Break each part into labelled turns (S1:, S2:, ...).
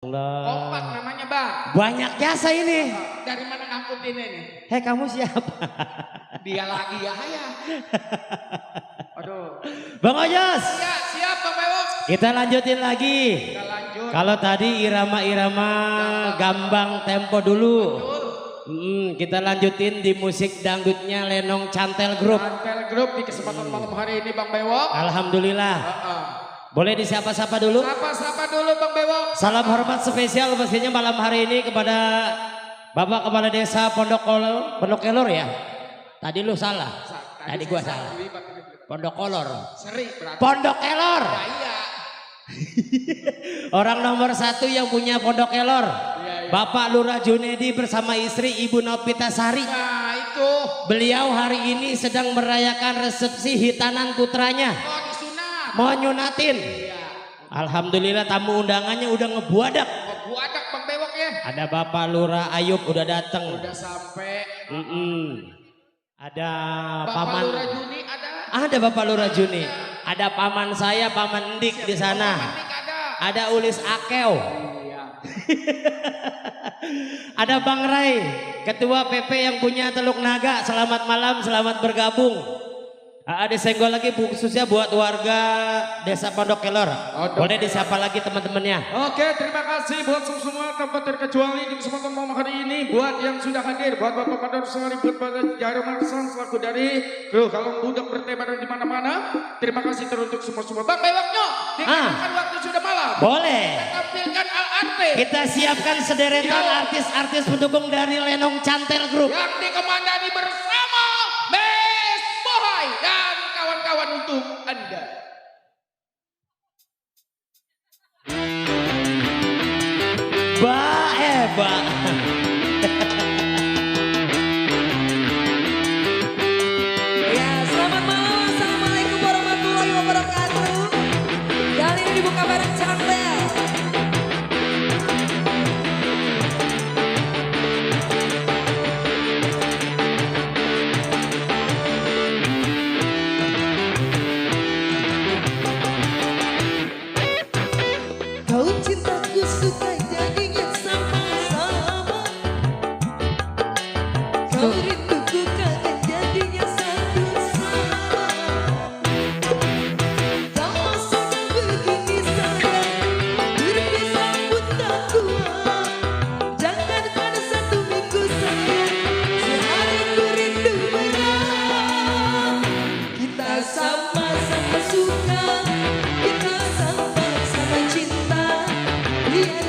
S1: Kompak
S2: Allah.
S1: namanya bang.
S2: Banyak jasa ini.
S1: Dari mana ngangkutin ini?
S2: Hei kamu siapa?
S1: Dia lagi ya ya. Aduh.
S2: Bang Ojos.
S1: Ya siap bang Bewok.
S2: Kita lanjutin lagi.
S1: Kita lanjut.
S2: Kalau tadi irama-irama gambang tempo dulu.
S1: Betul.
S2: Kita lanjutin di musik dangdutnya Lenong Cantel Group.
S1: Cantel Group di kesempatan malam hari ini bang Bewok.
S2: Alhamdulillah. Boleh disapa-sapa dulu?
S1: Sapa-sapa dulu bang Bewok.
S2: Salam hormat spesial pastinya malam hari ini kepada Bapak Kepala Desa Pondok Kelor ya. Tadi lu salah. Tadi gua salah. Pondok Kolor.
S1: Seri berarti.
S2: Pondok Kelor.
S1: Ya, iya.
S2: Orang nomor 1 yang punya Pondok Kelor.
S1: Iya.
S2: Bapak Lurah Junedi bersama istri Ibu Novita Sari.
S1: Nah itu.
S2: Beliau hari ini sedang merayakan resepsi hitanan putranya.
S1: Oh disunat.
S2: Mau nyunatin.
S1: Iya.
S2: Alhamdulillah tamu undangannya udah ngebuadak.
S1: Oh buadak bang Bewok ya.
S2: Ada Bapak Lurah Ayub udah datang.
S1: Udah sampai.
S2: Ada
S1: Bapak
S2: paman.
S1: Lurah Juni ada.
S2: Ada Bapak Lurah Juni. Ada paman saya, paman Endik di sana.
S1: Panik ada.
S2: Ada Ulis Akeo.
S1: Iya.
S2: Ada Bang Rai, Ketua PP yang punya Teluk Naga. Selamat malam, selamat bergabung. Ada senggol lagi khususnya buat warga Desa Pondok Kelor. Boleh disapa lagi teman-temannya.
S1: Oke, terima kasih buat semua tanpa terkecuali di kesempatan malam hari ini. Buat yang sudah hadir, buat Bapak Padar Sari, buat Bapak Jaro Marsan selaku dari kru Kalong Budak bertebaran di mana-mana. Terima kasih teruntuk semua-semua. Bang Bewoknya, dikarenakan waktu sudah malam.
S2: Boleh.
S1: Kita tampilkan Al-Arte.
S2: Kita siapkan sederetan artis-artis pendukung dari Lenong Cantel Group.
S1: Yang dikomandani bersama Mes Bohai dan kawan-kawan untuk Anda.
S2: Ba.
S3: Ya, selamat malam. Assalamualaikum warahmatullahi wabarakatuh. Kali ini dibuka bareng Cantel. Kau cintaku suka jadinya sama-sama. Kau rinduku kangen jadinya satu sama. Kalau sudah begini sayang, berpisah pun tak kuat. Jangan pada 1 minggu sayang, sehari ku rindu berat. Kita sama-sama suka, kita sama-sama cinta. Biar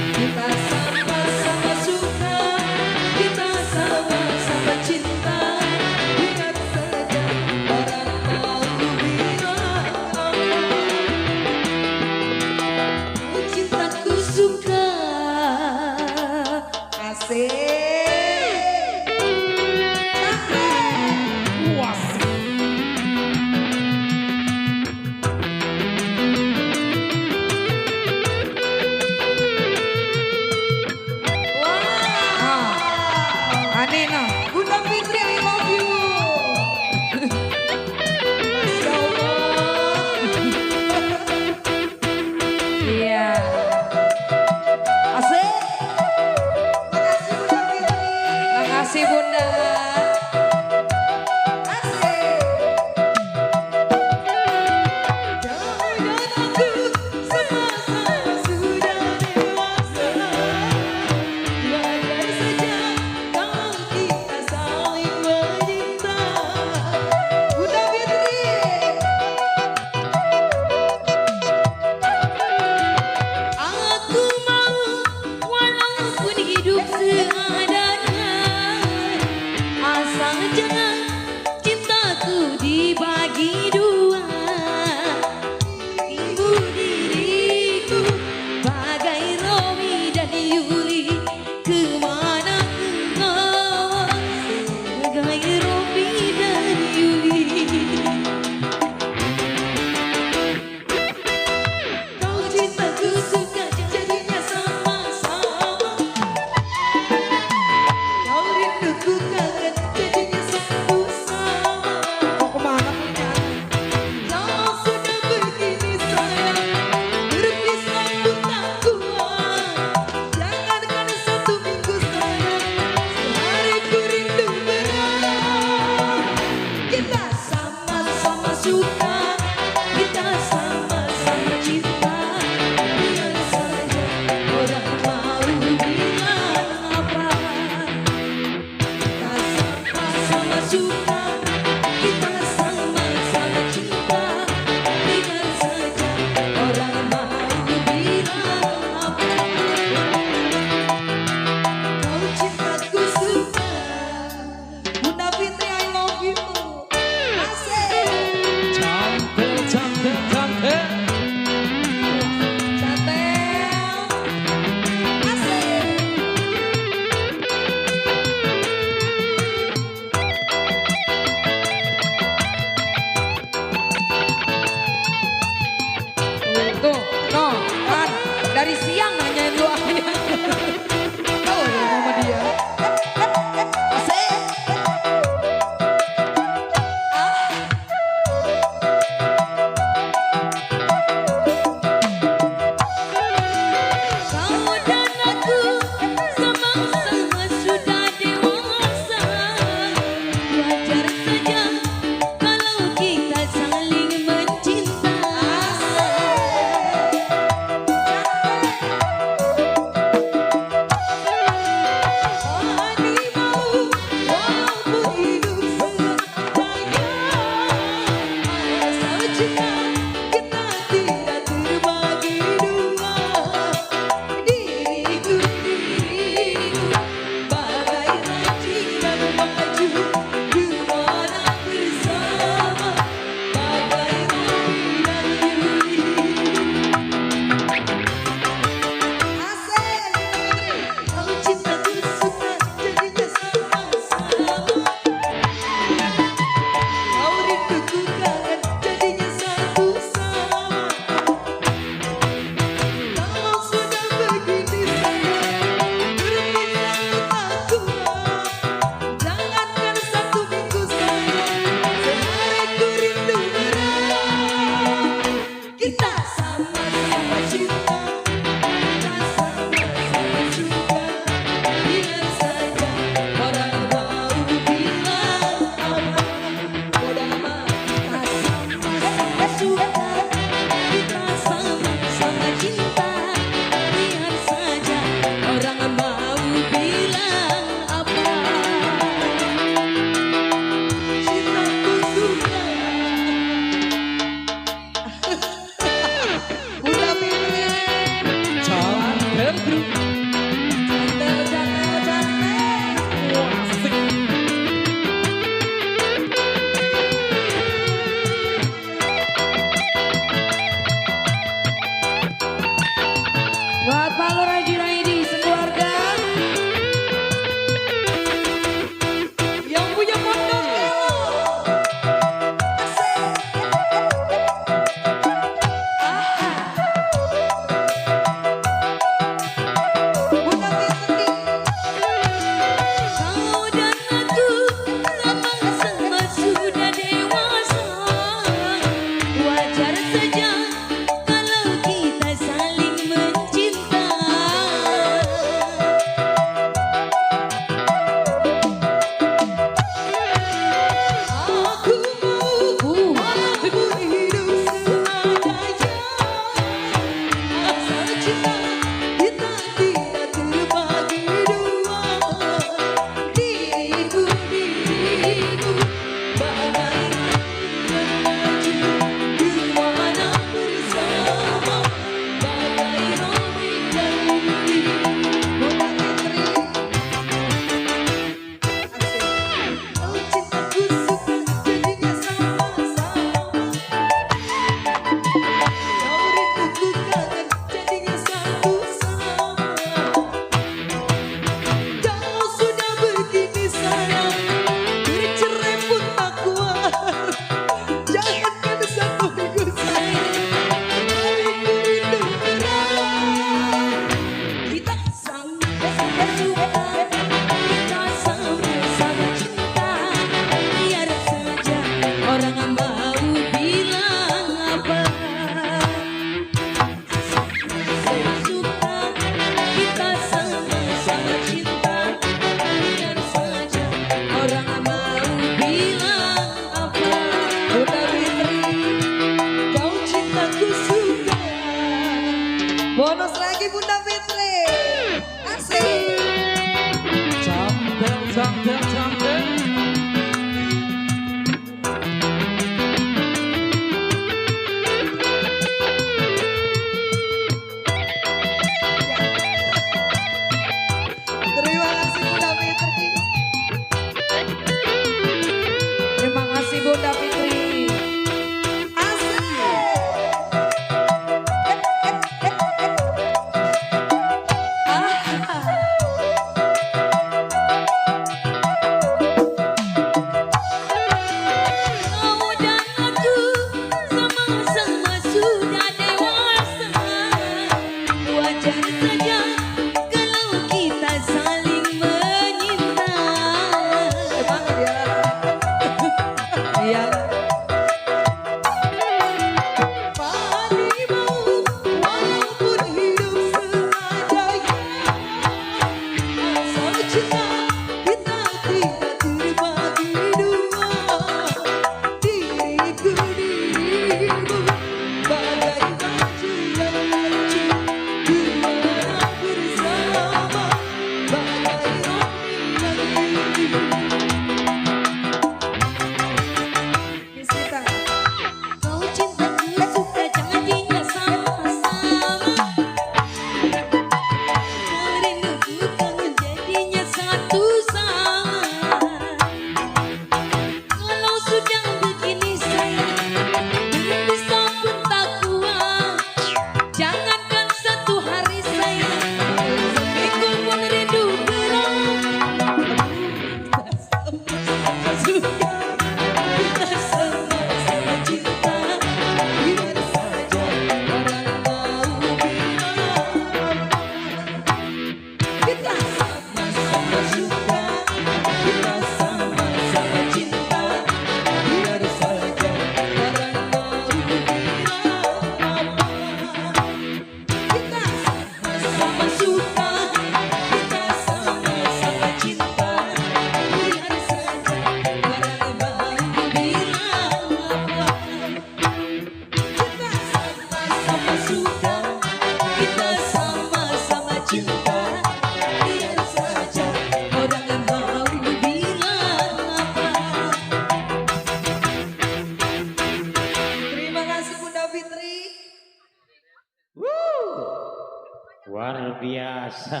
S2: Luar biasa.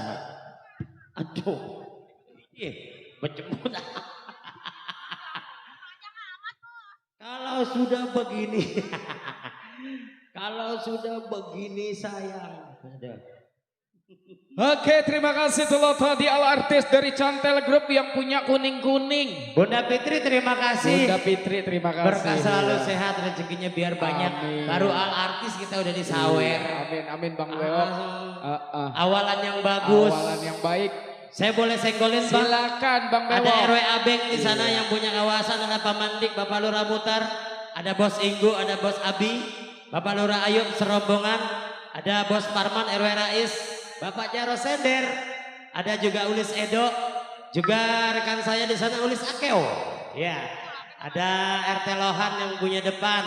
S2: Aduh. Berjemut. Kalau sudah begini. Kalau sudah begini sayang.
S1: Oke, terima kasih telah tadi artis dari Cantel Group yang punya kuning-kuning.
S2: Bunda Fitri terima kasih.
S1: Bunda Fitri terima kasih.
S2: Berkah selalu sehat, rezekinya biar banyak.
S1: Amin.
S2: Baru artis kita udah disawer.
S1: Amin, amin Bang Leo.
S2: Awalan yang bagus.
S1: Awalan yang baik.
S2: Saya boleh senggolin Bang?
S1: Silakan Bang Leo.
S2: Ada RW Abeng di sana yang punya kawasan, ada Pak Mandik, Bapak Lurah Mutar, ada Bos Inggu, ada Bos Abi, Bapak Lurah Ayub serombongan, ada Bos Parman RW Rais, Bapak Jaro Sender, ada juga Ulis Edo, juga rekan saya di sana Ulis Akeo. Ya, ada RT Lohan yang punya depan.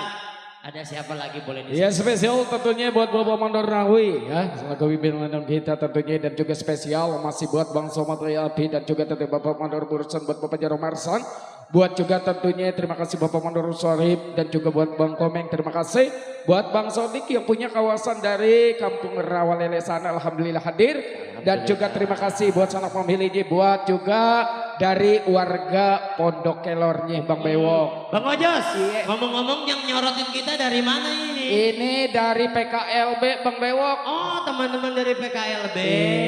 S2: Ada siapa lagi boleh disebut?
S1: Ya spesial tentunya buat Bapak Mandor Rawi ya, selaku pimpinan kita tentunya, dan juga spesial masih buat Bang Somad Api dan juga tentunya Bapak Mandor Bursan, buat Bapak Jaro Marsan, buat juga tentunya terima kasih Bapak Mandor Sorib, dan juga buat Bang Komeng, terima kasih buat Bang Sodik yang punya kawasan dari Kampung Rawalele sana, alhamdulillah hadir, dan juga terima kasih buat sanak family, buat juga dari warga Pondok Kelornya Bang Bewok.
S2: Bang Ojos, ngomong-ngomong yang nyorotin kita dari mana ini?
S1: Ini dari PKLB Bang Bewok.
S2: Oh, teman-teman dari PKLB.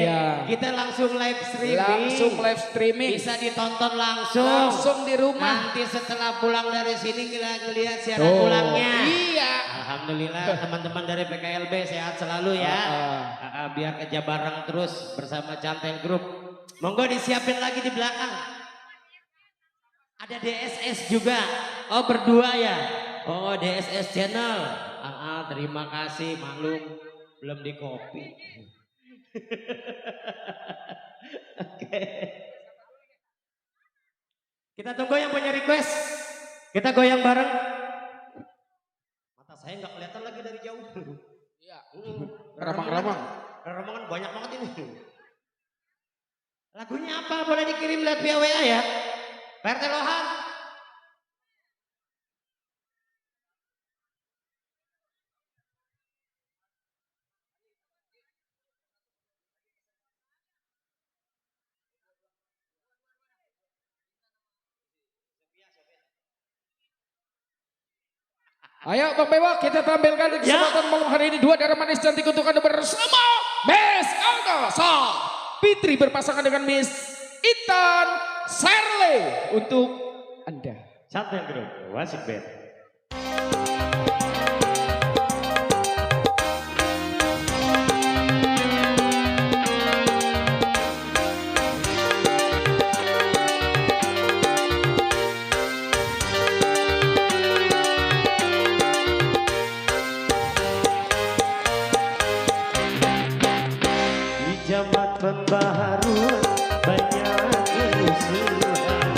S1: Iya.
S2: Kita langsung live streaming.
S1: Langsung live streaming.
S2: Bisa ditonton langsung.
S1: Langsung di rumah.
S2: Nanti setelah pulang dari sini kita lihat siaran ulangnya.
S1: Iya.
S2: Alhamdulillah teman-teman dari PKLB sehat selalu ya. Biar kerja bareng terus bersama Cantel Group. Monggo disiapin lagi di belakang. Ada DSS juga. Oh berdua ya. Oh DSS channel. Terima kasih, maklum belum di copy. Oke. Kita tunggu yang punya request. Kita goyang bareng. Mata saya nggak kelihatan lagi dari jauh.
S1: Iya. Ramang-ramang.
S2: Ramangan banyak banget ini. Lagunya apa? Boleh dikirim lewat via WA ya? PRT Lohan.
S1: Ayo Bang Bewok, kita tampilkan di kesempatan malam hari ini dua darah manis cantik untuk Anda bersama Miss Alda Fitri berpasangan dengan Miss Intan Serle untuk Anda.
S2: Cantel Group, Wasik Band. Di zaman pembaharuan banyak kerusuhan.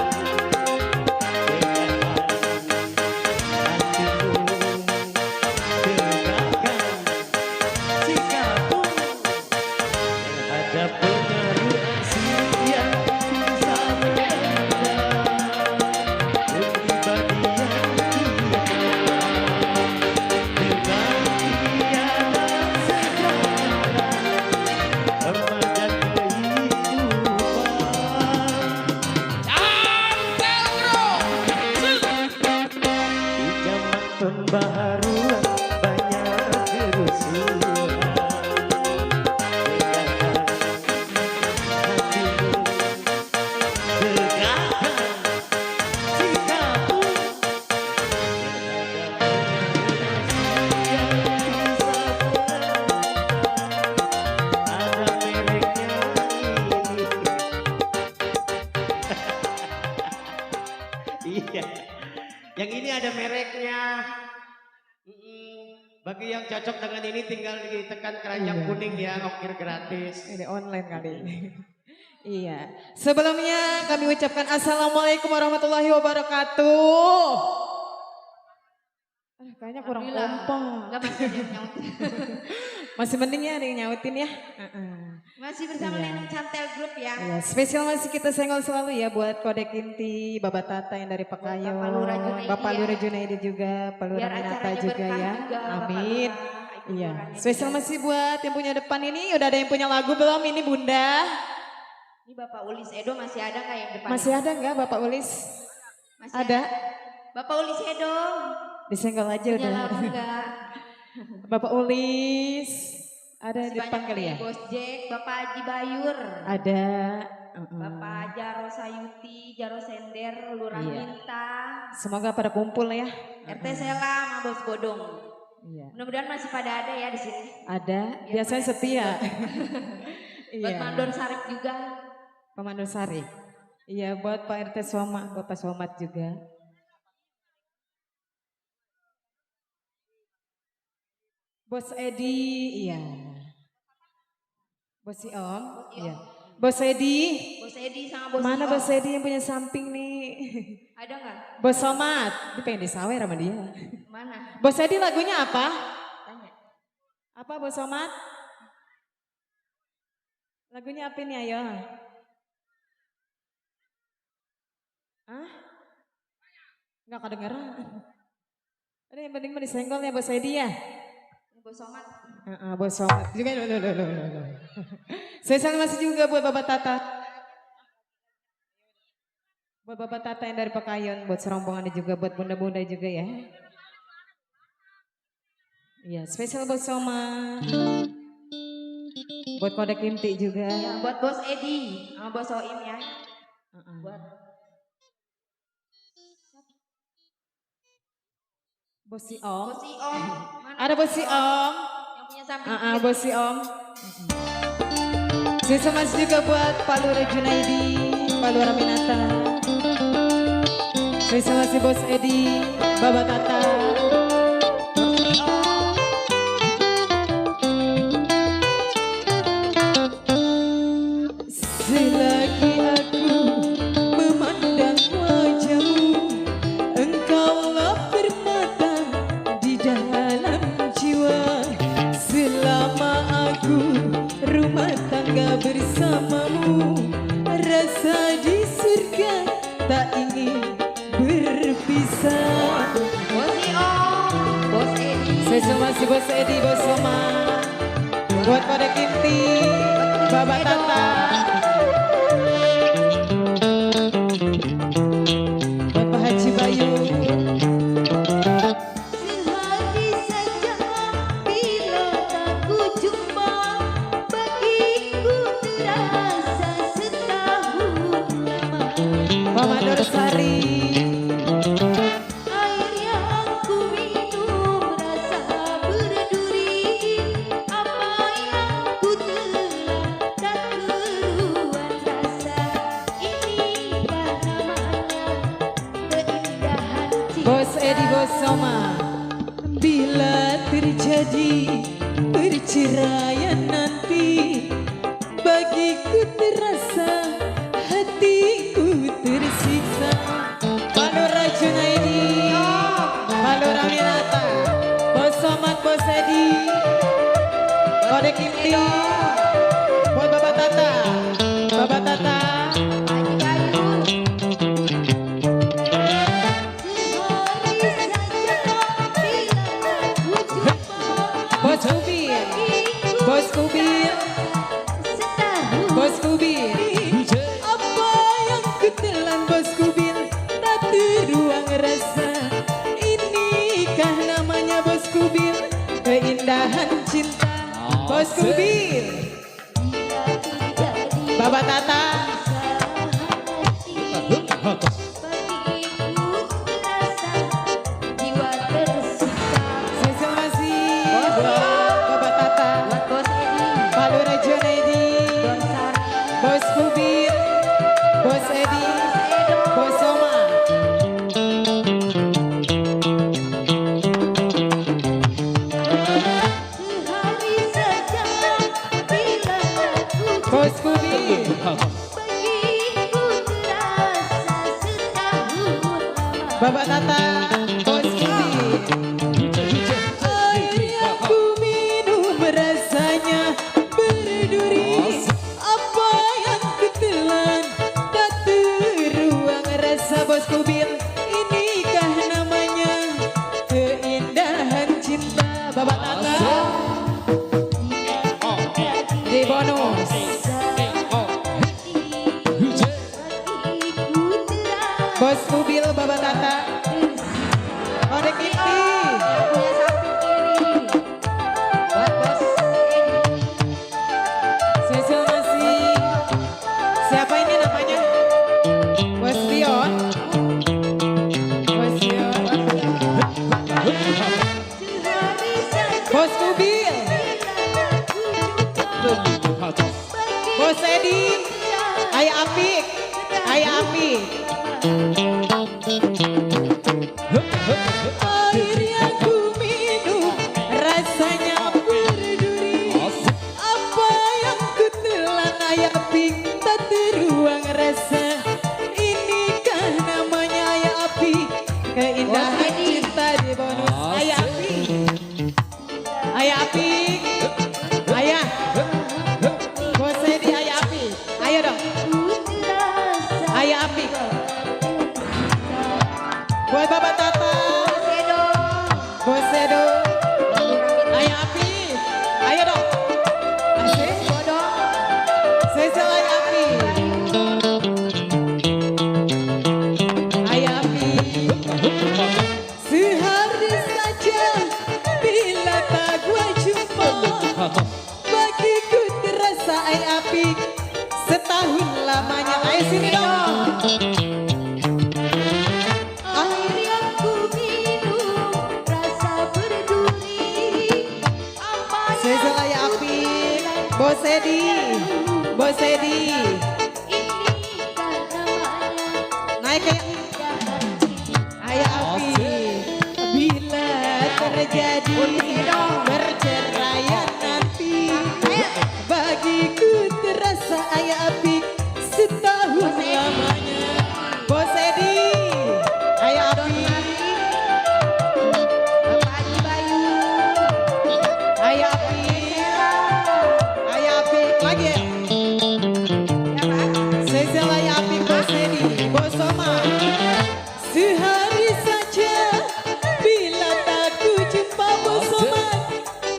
S2: Pembaharuan banyak kerusuhan. Hatimu tegakkan sikapmu ada mereknya ini. Iya. Yang ini ada mereknya. Bagi yang cocok dengan ini tinggal ditekan keranjang kuning ya, ongkir gratis.
S3: Ini online kali ini. Iya. Sebelumnya kami ucapkan Assalamualaikum warahmatullahi wabarakatuh. Kayaknya kurang kompak. Masih mending ya ada yang nyautin ya.
S4: Masih bersama Lenong Cantel Group ya.
S3: Iya, spesial masih kita senggol selalu ya buat Kode Kinti, Bapak Tata yang dari Pekayo,
S4: Bapak Lurah Junaidi
S3: Bapak
S4: ya.
S3: Lurah Junaidi juga, Pak Lurah
S4: Biar
S3: Minata
S4: acaranya
S3: juga
S4: berkah
S3: ya.
S4: juga, Bapak
S3: Amin.
S4: Lurah.
S3: Iya. Spesial masih buat yang punya depan ini. Udah ada yang punya lagu belum ini Bunda?
S4: Ini Bapak Ulis Edo masih ada nggak yang depan?
S3: Masih ada nggak Bapak Ulis?
S4: Masih
S3: Ada?
S4: Bapak Ulis Edo.
S3: Disenggol aja
S4: Punya
S3: udah.
S4: lagu nggak?
S3: Bapak Ulis. Ada
S4: Masih
S3: di depan
S4: banyak
S3: kali ya?
S4: nih, Bos Jack, Bapak Haji Bayur.
S3: Ada.
S4: Bapak Jaro Sayuti, Jaro Sender, Lurah
S3: Iya.
S4: Minta,
S3: Semoga pada kumpul ya.
S4: RT Sela sama Bos Bodong.
S3: Iya.
S4: Mudah-mudahan masih pada ada ya di sini.
S3: Ada. Biasanya setia.
S4: Buat Mandor Sarif juga.
S3: Pemandu Sari. Iya buat Pak RT Somad, Bapak Somad juga. Bos Edi, iya. Bos Iom, iya. Bos Edi,
S4: Bos Edi sama Bos
S3: mana
S4: Io.
S3: Bos Edi yang punya samping nih?
S4: Ada nggak?
S3: Bos Somad, dia pengen disawer sama dia.
S4: Mana?
S3: Bos Edi lagunya apa?
S4: Tanya.
S3: Apa Bos Somad? Lagunya apa nih ayo? Hah? Nggak kedengeran. Ada yang penting mah disenggol ya Bos Edi ya?
S4: Ini Bos Somad.
S3: Bos Somad juga. Spesial masih juga buat Bapak Tata. Buat Bapak Tata yang dari Pekayon, buat serombongannya juga, buat bunda-bunda juga ya. Iya, spesial Bos Somad. Buat Kode Kimti juga.
S4: Ya, buat Bos Edi sama Bos Soim ya. Buat
S3: Bos Si Om.
S4: Bos Iom. Mana?
S3: Ada Bos Si Om.
S4: Yang punya samping.
S3: Bos Si Om. Spesial masih juga buat Pak Lura Junaidi, Pak Lura Minata. Spesial masih Bos Edi, Bapak Tata. Selagi aku memandang wajahmu, engkaulah permata di dalam jiwa. Selama aku rumah tangga bersamamu, rasa di surga tak ingin berpisah.
S4: Bos Iom. Bos Edi.
S3: Spesial masih Bos Edi, Bos Soma. Buat pada Kinti, Bapak Tata. Buat Pak Haji Bayu.
S4: Sehari saja bila tak ku jumpa, bagiku terasa setahun lama.
S3: Pak Mandor Sari.
S4: Air yang ku minum rasa berduri, apa yang ku telan tak keruan rasa. Inikah namanya keindahan cinta.
S3: Bos Edi, Bos Soma. Bila terjadi perceraian nanti, bagiku terasa hatiku tersiksa. Pak Lura Junaidi, Pak Lura Minata, Bos Somad, Bos Edi, Kode Kimti, buat Bapak Tata, Bapak Tata. Bos Kubir, Bos Kubir, Bos Kubir. Apa yang kutelan Bos Kubir, tak teruang rasa. Inikah namanya Bos Kubir, keindahan cinta. Bos Kubir, Bapak Tata. Spesial masih buat Bapak Tata, Pak Lura Junaidi, Bos Kubir, Bos Edi, Bos Soma. Bos Kubir, Bapak Tata, Bos Kubir. Air yang ku minum rasanya berduri, apa yang ku telan tak teruang rasa. Bos Kubir, inikah namanya keindahan cinta. Bapak Tata. Bos Kubil, Bos Edi, Ayah Apik, Ayah Apik. Air yang ku minum rasanya berduri. Apa yang ku telan Ayah Apik tak teruang rasa. Inikah namanya Ayah Apik, keindahan cinta di bonus Ayah Apik. Ayah Apik, Ayah, Bos Edi, Ayah Apik, ayo dong, Ayah Apik. Buat Bapak Tata, Bos Edo, Ayah Apik, ayo dong, asik, Sesel Ayah Apik, Ayah Apik. Sehari saja bila tak gua jumpa, bagiku terasa Ayah Apik setahun lamanya. Ayo sini dong.
S4: Air yang ku minum rasa berduri. Apa
S3: Sesel Ayah Apik, Bos Edi, Bos Edi,
S4: ini namanya
S3: naik ke Ayah Apik. Bila terjadi perceraian nanti, bagiku terasa Ayah Apik setahun lamanya. Bos Edi, Ayah Apik,
S4: Bapak Bayu.
S3: Ayah Apik, Ayah Apik lagi ya. Sesel Ayah Apik, Bos Edi, Bos Soma. Sehari saja bila tak ku jumpa Bos Soma,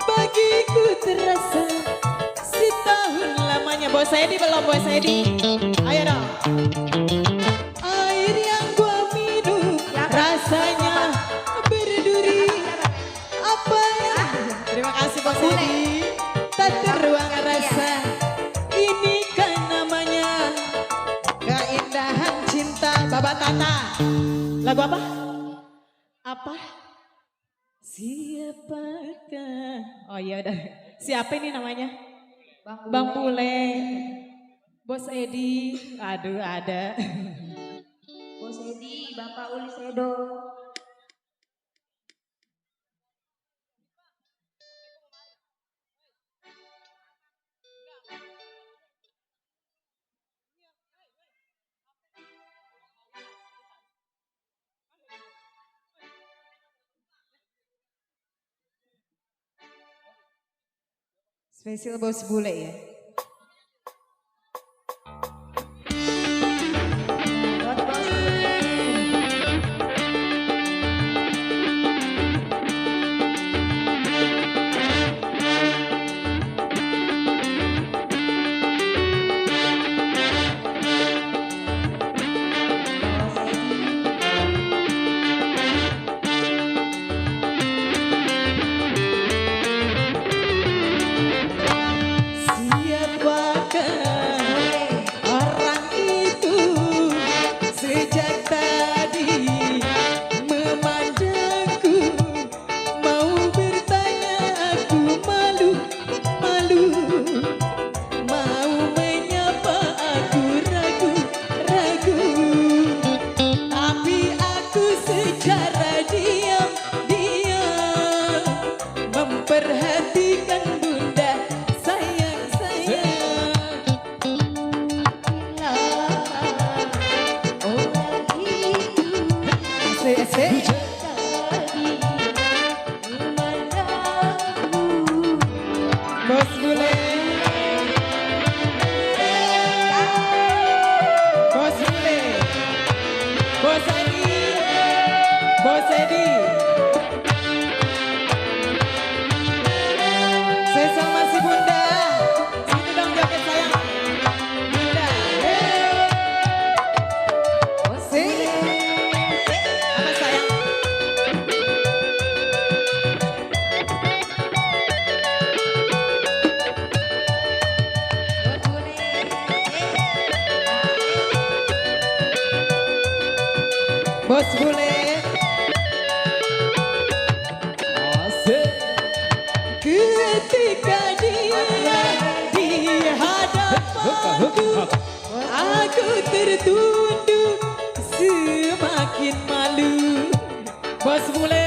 S3: bagiku terasa setahun lamanya. Bos Edi belum, Bos Edi. Ayo dong. Air yang gua minum rasanya berduri. Apa ya? Terima kasih Bos Edi. Tak teruang rasa. Ini kan namanya keindahan cinta. Bapak Tata. Lagu apa? Apa? Siapakah? Oh iya udah. Siapa ini namanya? Bang Pule. Bos Edi. Aduh ada.
S4: Bos Edi, Bapak Uli Sedo.
S3: Spesial Bos Bule ya.
S4: Buat Bos Uli. Bos Edi.
S3: Siapakah orang itu sejak tadi memandangku, mau bertanya aku malu, malu, mau menyapa aku ragu, ragu, tapi aku secara diam, diam memperhatikan bunda. Sayang, sayang. Asik, asik. Bos Bule. Bos Bule. Bos Edi. Bos Edi. Sesal masih bunda. Sini dong joget sayang. Bunda. Sini. Apa sayang? tertunduk semakin malu. Bos bule.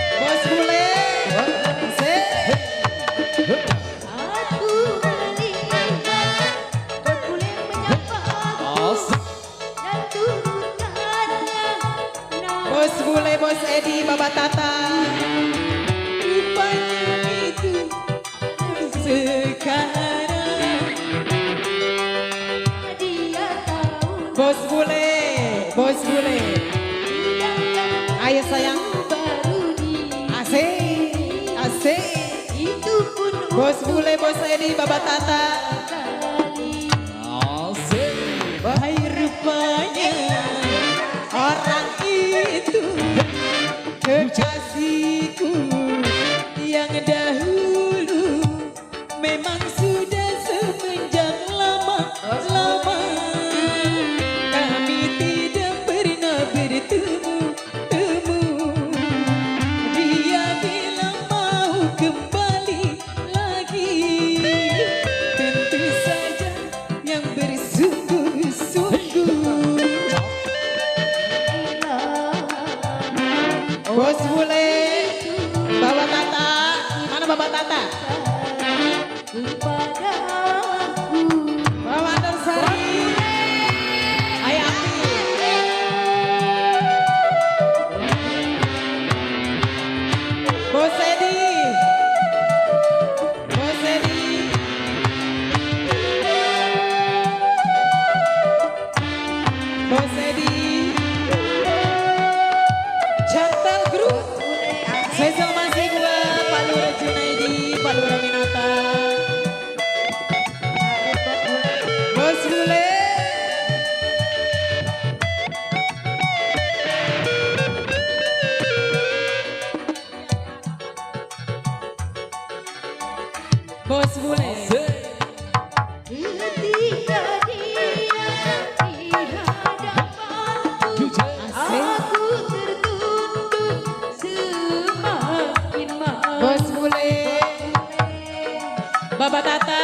S3: Bos bule.
S4: Aku melihat bos bule menyapa aku dan turunkannya.
S3: Bos bule, bos Edi, Baba Tata. Rupanya itu sekarang.
S4: Dia tahu
S3: Bos bule, bos bule. Ayo sayang.
S4: baru di
S3: Asik, asik.
S4: itu pun
S3: Bos bule, bos Edi, Baba Tata.
S4: kali.
S3: Bahai rupanya orang itu kekasihku yang dahulu memang sudah semenjak lama-lama kami tidak pernah bertemu. Dia bilang mau kembali lagi, tentu saja yang bersungguh-sungguh. Bos bule, Baba Tata, mana Baba Tata?
S4: Kepada aku
S3: Baba Darsari, Ayah Api. Bos Edi, Bos Edi. Bos Edi. Chantal Group. Spesial masih buat Pak Lura Junaidi, Pak Lura Minata. Bos bule. Bos bule.
S4: ketika dia di hadapanku, aku tertunduk semakin malu.
S3: Bos bule. Baba Tata.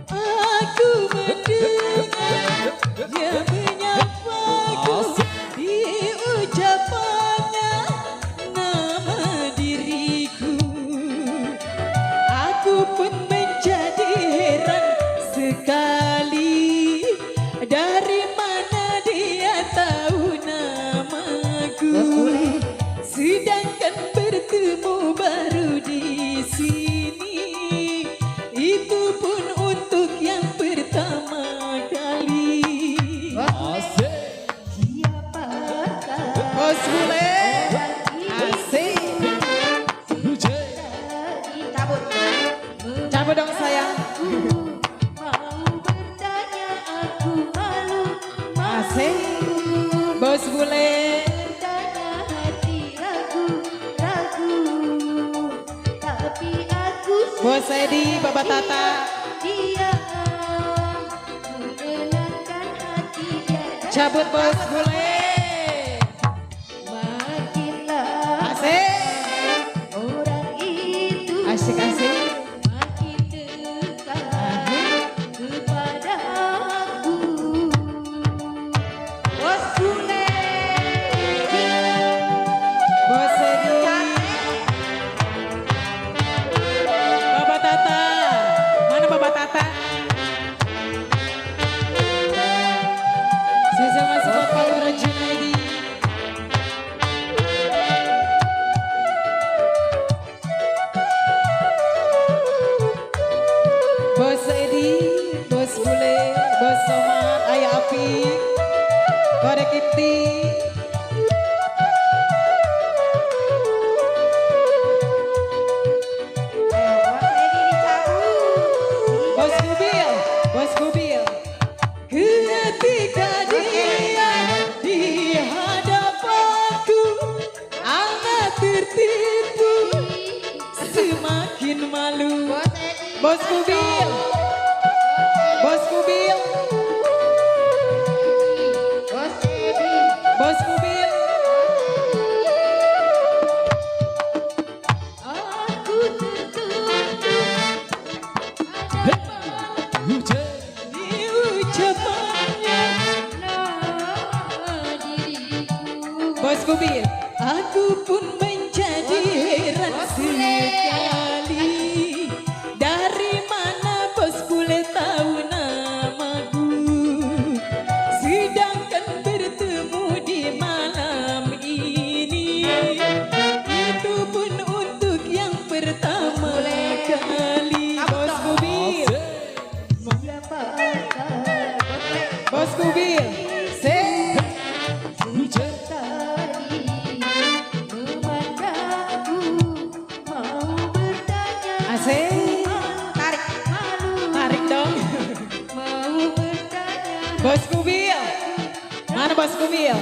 S3: Aku mendengar dia menyapaku di ucapannya nama diriku. Aku pun menjadi heran sekali dari mana dia tahu namaku. Sedangkan bertemu baru di sini, itu pun untuk yang pertama kali. Bos bule, asik. Cabut dong sayang.
S4: Mau bertanya aku malu,
S3: Asik. Bos bule.
S4: bertanya hati ragu, tapi aku
S3: Bos Edi, Baba Tata.
S4: dia menenangkan hati dia.
S3: Cabut bos bule.
S4: Makinlah
S3: Asik.
S4: orang itu
S3: Asik-asik.
S4: makin dekat kepada aku. Bos bule,
S3: Bos Edi. Baba Tata. Mana Baba Tata? Saya masih buat Pak Lura Junaidi. Bos Edi, Bos Bule, Bos Somad, Ayah Api, Korek Iti. Bos Kubil, Bos Kubil. Ketika dia di hadapanku, amat tertipu, semakin malu. Bos Kubil, Bos Kubil. Asik.
S4: Tarik. Malu.
S3: Tarik dong.
S4: Mau bertanya.
S3: Bos Kubil. Mana Bos Kubil?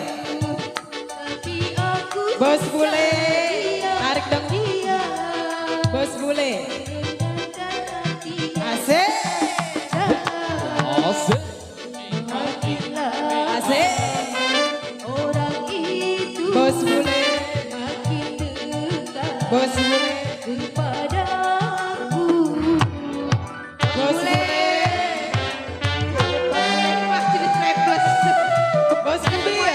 S4: Tapi aku
S3: Bos Bule.
S4: dia.
S3: Tarik dong.
S4: Dia.
S3: Bos Bule.
S4: Dia.
S3: Asik.
S4: Makinlah
S3: Asik.
S4: orang itu
S3: Bos Bule.
S4: makin dekat
S3: Bos Bule.
S4: kepadaku.
S3: Bos Bule.
S4: Wah, jadi strapless.
S3: Bos Kubil.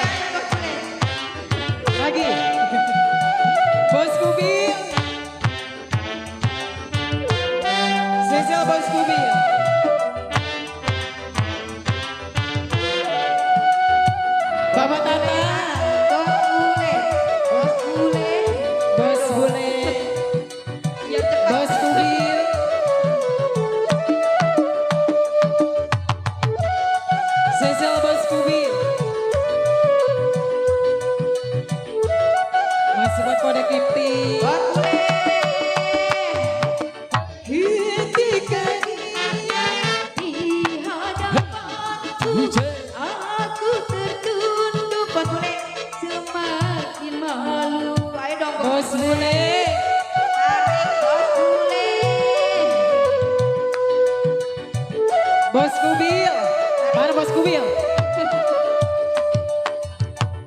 S3: Lagi. Bos Kubil. Spesial Bos Kubil. Bapak Tata.
S4: Bos bule.
S3: Bos Bule.
S4: Biar cepat.
S3: Bos Kubil. Spesial Bos Kubil. Masih buat kode Kipti.
S4: Bos bule.
S3: Ketika
S4: Di hadapanku aku tertunduk. Bos bule semakin malu. Ayo dong
S3: Bos Bule.
S4: Tarik bos bule.
S3: Bos Kubil. Mana Bos Kubil?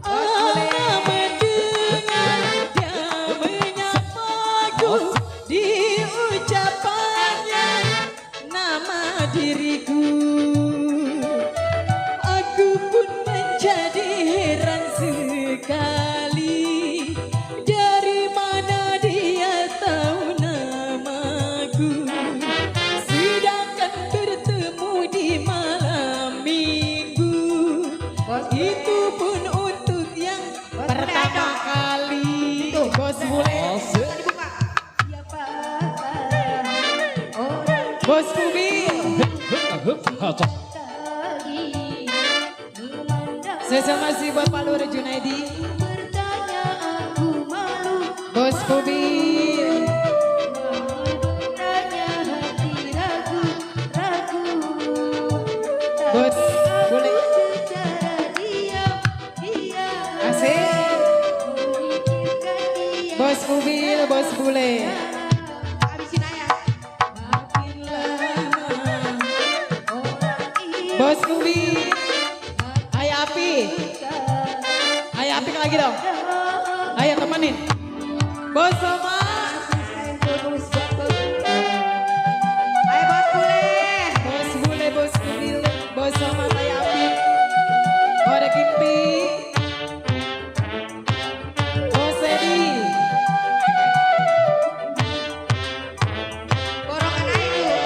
S3: Ah, mendengar dia menyapaku di ucapannya nama diriku. Aku pun menjadi heran sekali. Dari mana dia tahu namaku? Sedangkan bertemu di malam minggu. Itu pun untuk yang pertama kali. Bos Bule.
S4: Dibuka. Siapa orang
S3: Bos Kubil.
S4: lagi memandang
S3: Saya masih buat Pak Lur Junaidi.
S4: bertanya aku malu.
S3: Bos Kubil.
S4: Bertanya hati ragu.
S3: Bos Bule.
S4: Secara diam
S3: Asik.
S4: memikirkan dia.
S3: Bos Kubil, Bos Bule.
S4: Habisin aja.
S3: Makin lama.
S4: Orang ini
S3: Bos Kubil. Ayo Api. Ayo Api lagi dong. Ayo temenin. Bos Soma.
S4: Ayo bos bule.
S3: Bos Bule, Bos Kubil. Bos Soma, ayo Api. Kode Kimpi. Bos Edi.
S4: Borongan aja dulu.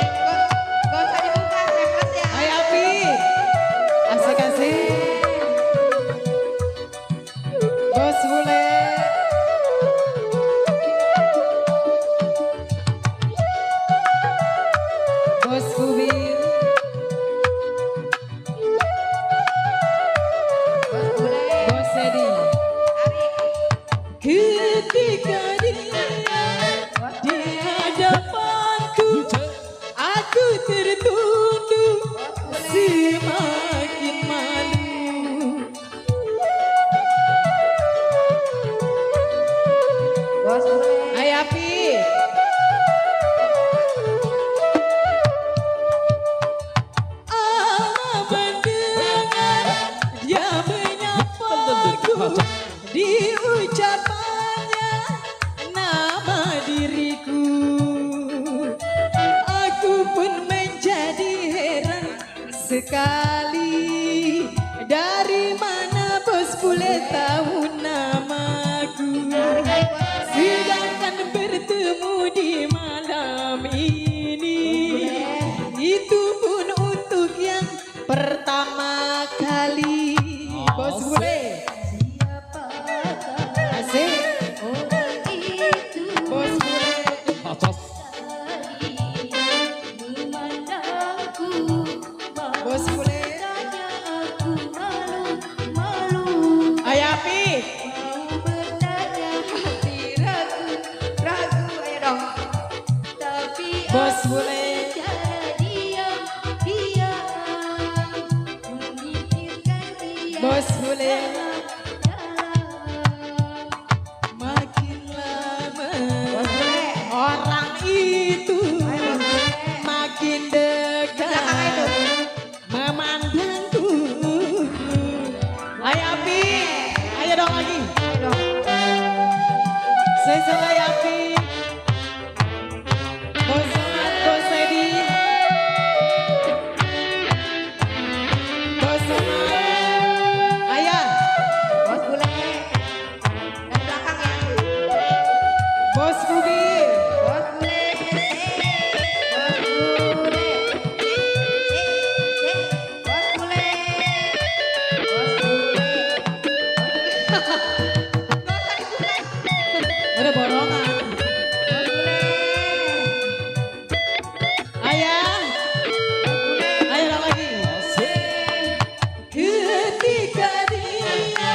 S4: Gak usah dibuka, strapless ya.
S3: Ayo Api. Asik-asik. Bos Bule. Bos Kubil.
S4: Bos bule.
S3: Bos Edi.
S4: Tarik.
S3: Ketika dia di hadapanku, aku tertunduk semakin malu.
S4: Bos bule.
S3: Ayo Api. Allah mendengar dia menyapaku di ucapannya nama diriku. Aku pun menjadi heran sekali. Dari mana Bos Bule tahu namaku? Sedangkan bertemu di malam ini, itu pun untuk yang pertama kali. Bos Bule. Asik.
S4: Orang itu
S3: Bos Bule.
S4: memandangku.
S3: Bos Bule.
S4: Tanya aku malu.
S3: Ayo Api.
S4: Mau bertanya hati ragu. Ayo dong. Tapi
S3: Bos Bule.
S4: Cara diam, memikirkan dia.
S3: Bos Bule.
S4: Dalam.
S3: Makin lama
S4: Bos Bule.
S3: orang itu
S4: Ayo, Bos Bule.
S3: makin dekat memandangku. Ayo Api, ayo dong lagi.
S4: Ayo dong.
S3: Selesai Api. Bos Somad, Bos Edi. Bos Somad. Ayah,
S4: Bos Bule. Dari belakang ya.
S3: Bos Bubi.
S4: Bos Bule. Bos Bule. Bos Bule. Bos Bule.
S3: Udah borongan.
S4: Bos Bule.
S3: Ayah, ayo dong lagi. Ketika dia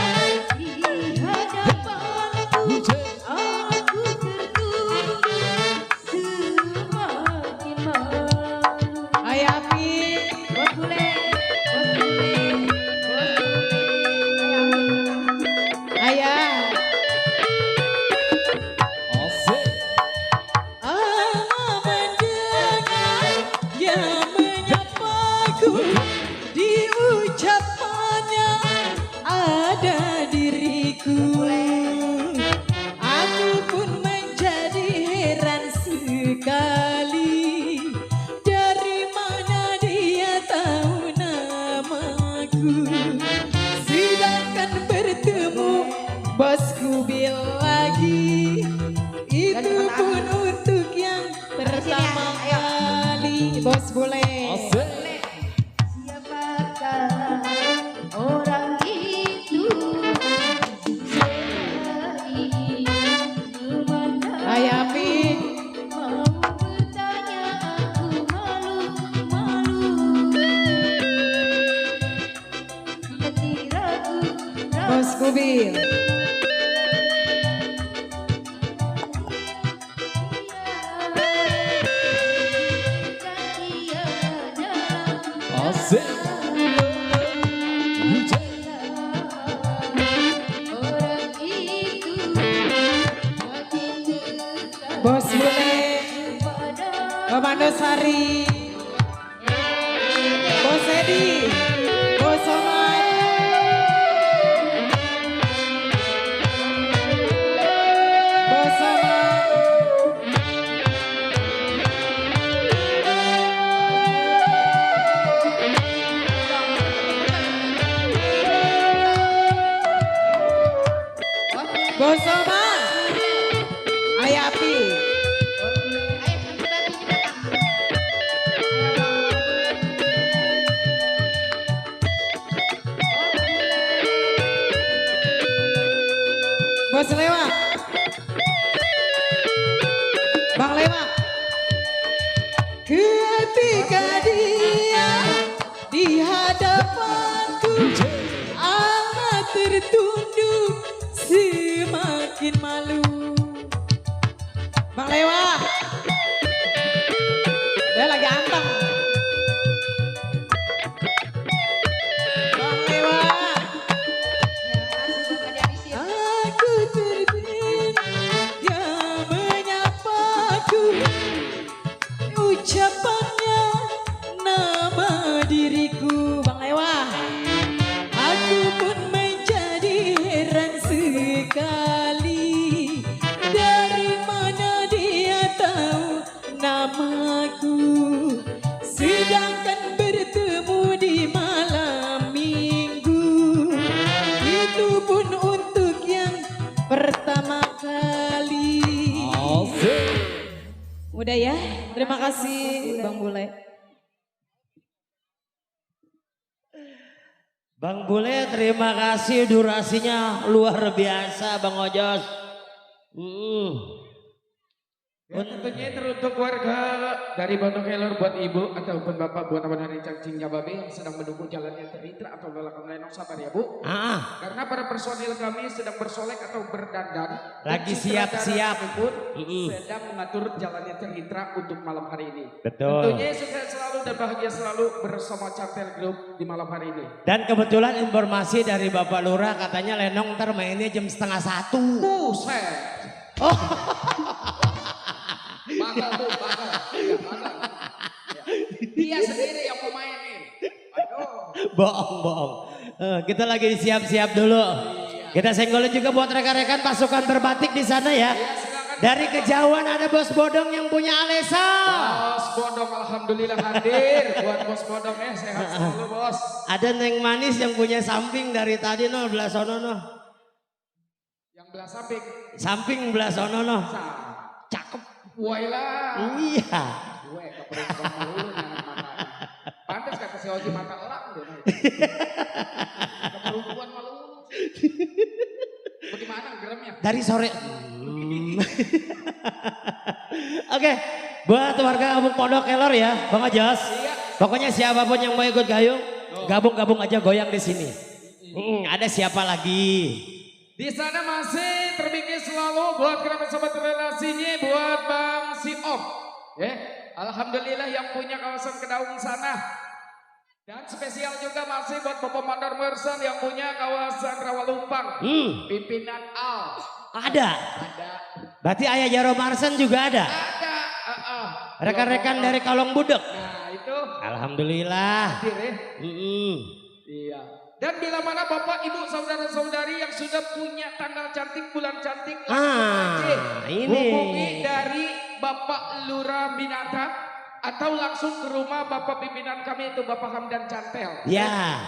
S4: Di hadapanku aku tertunduk semakin malu.
S3: Ayo Api.
S4: Bos Bule. Bos Bule. Bos Bule.
S3: Ayah. Allah mendengar yang menyapaku, di ucapannya ada diriku. Aku pun menjadi heran sekali, dari mana dia tahu namaku. Sedangkan bertemu bosku bilang lagi, itu pun untuk yang pertama kali. Bos boleh.
S4: Siapakah orang itu? Selain memandang.
S3: Ayo Api.
S4: Mau bertanya aku malu-malu. Hati ragu,
S3: Bos Kubil. Bos Bule. Komando Sari. Bos Edi. Bos Somad. Bos Somad. Bos Somad. Ayo Api. Bos Lewa. Bang Lewa. Ketika dia di hadapanku, amat tertunduk semakin malu. Bang Lewa. Dia lagi anteng. Bang Lewa. Aku terbit, dia menyapaku, ucapannya nama diriku. Bang Lewa, aku pun menjadi heran sekali, dari mana dia tahu namaku. Sedangkan bertemu di malam minggu, itu pun untuk yang pertama kali. Udah ya, terima kasih Bang Bule.
S2: Bang Bule terima kasih, durasinya luar biasa Bang Ojos.
S1: Ya, tentunya teruntuk warga dari Pondok Kelor buat ibu ataupun bapak buat apa dari cacingnya babe yang sedang mendukung jalannya Teritra atau belakang Lenong sabar ya bu. Karena para personil kami sedang bersolek atau berdandan.
S2: Lagi
S1: dan sutradara
S2: siap-siap.
S1: kami pun sedang mengatur jalannya Teritra untuk malam hari ini.
S2: Betul.
S1: Tentunya sukses selalu dan bahagia selalu bersama Cantel Group di malam hari ini.
S2: Dan kebetulan informasi dari Bapak Lurah katanya Lenong ntar mainnya jam 12:30.
S1: Buset.
S2: Oh.
S1: Bakal tuh, bakal. Iya, bakal. Ya. Dia sendiri yang mau mainin. Aduh.
S2: Bohong. Kita lagi siap-siap dulu. Kita senggolin juga buat rekan-rekan pasukan berbatik di sana ya. Dari kejauhan ada Bos Bodong yang punya Alesa.
S1: Bos Bodong alhamdulillah hadir. Buat Bos Bodong sehat selalu bos.
S2: Ada Neng Manis yang punya samping dari tadi belah sono
S1: Yang belah samping.
S2: Samping belah sono
S1: Cakep. Wailah.
S2: Iya.
S1: Gue keperluan malu mata. Pantes kata si Oji mata elang dia. Keperluan malu. Bagaimana geremnya?
S2: Dari sore. Oke, buat warga Kampung Pondok Kelor ya, Bang Ajos. Pokoknya siapapun yang mau ikut gayung, gabung-gabung aja goyang di sini. Ada siapa lagi?
S1: Di sana masih terbingkis selalu buat kerabat sahabat relasinya buat Bang Si Om. Ya, alhamdulillah yang punya kawasan Kedaung sana. Dan spesial juga masih buat Bapak Mandar Mersan yang punya kawasan Rawalumpang. Pimpinan Al.
S2: Ada.
S1: Ada.
S2: Berarti Ayah Jaro Marsen juga ada.
S1: Ada.
S2: Rekan-rekan dari Kalong Budek.
S1: Nah itu.
S2: Alhamdulillah.
S1: Hadir ya. Iya. Dan bila mana Bapak, Ibu, Saudara-saudari yang sudah punya tanggal cantik, bulan cantik,
S2: ini.
S1: hubungi dari Bapak Lurah Binata atau langsung ke rumah Bapak pimpinan kami itu Bapak Hamdan Cantel.
S2: Ya.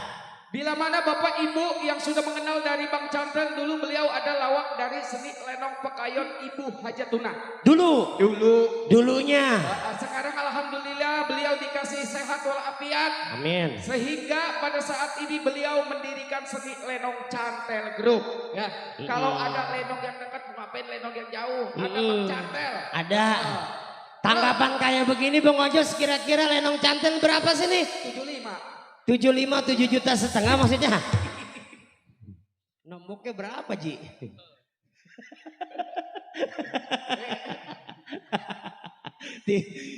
S1: Bila mana Bapak Ibu yang sudah mengenal dari Bang Cantel dulu beliau ada lawak dari seni Lenong Pekayon Ibu Hajatuna.
S2: Dulunya.
S1: Sekarang alhamdulillah beliau dikasih sehat walafiat.
S2: Amin.
S1: Sehingga pada saat ini beliau mendirikan seni Lenong Cantel Group. Ya, kalau ada lenong yang dekat, ngapain lenong yang jauh? Ada Bang Cantel.
S2: Ada. Tanggapan kayak begini Bang Ojos, kira-kira Lenong Cantel berapa sih nih?
S1: 75.
S2: 7 juta setengah maksudnya. Nomboknya berapa Ji?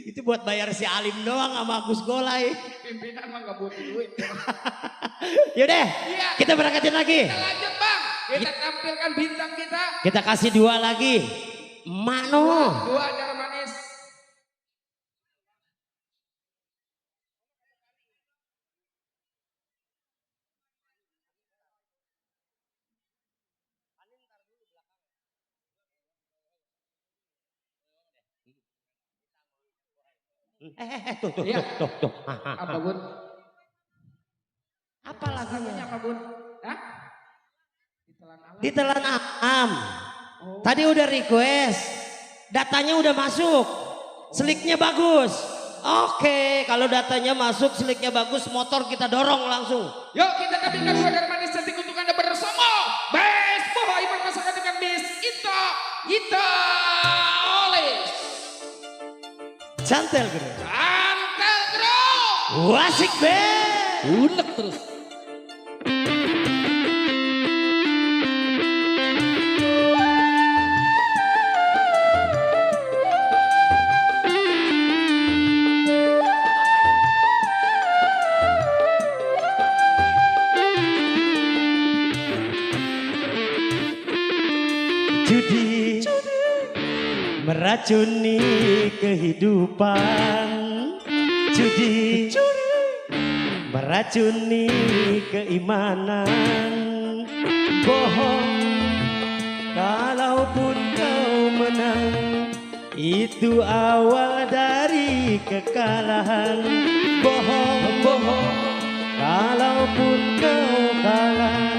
S2: Itu buat bayar si Alim doang sama Gus Golai.
S1: Pimpinan mah gak butuh duit.
S2: Yaudah,
S1: Iya.
S2: kita berangkatin lagi.
S1: Kita lanjut Bang. Kita tampilkan bintang kita.
S2: Kita kasih 2 lagi. Mano.
S1: 2 darah manis.
S2: Tuh.
S1: Iya.
S2: Tuh.
S1: Apa Bun?
S2: Apa lagunya?
S1: Apa Bun? Hah? Ditelan alam.
S2: Ditelan am. Tadi udah request. Datanya udah masuk. Seliknya bagus. Oke, kalau datanya masuk, seliknya bagus, motor kita dorong langsung.
S1: Yuk kita tampilkan 2 darah manis cantik untuk Anda bersama. Best Boy berpasangan dengan Miss Ita Olis.
S2: Cantel gitu.
S1: Cantel Group.
S2: Wasik be.
S5: Unek terus.
S2: Judi meracuni kehidupan. Judi meracuni keimanan. Bohong kalaupun kau menang, itu awal dari kekalahan. Bohong kalaupun kau kalah,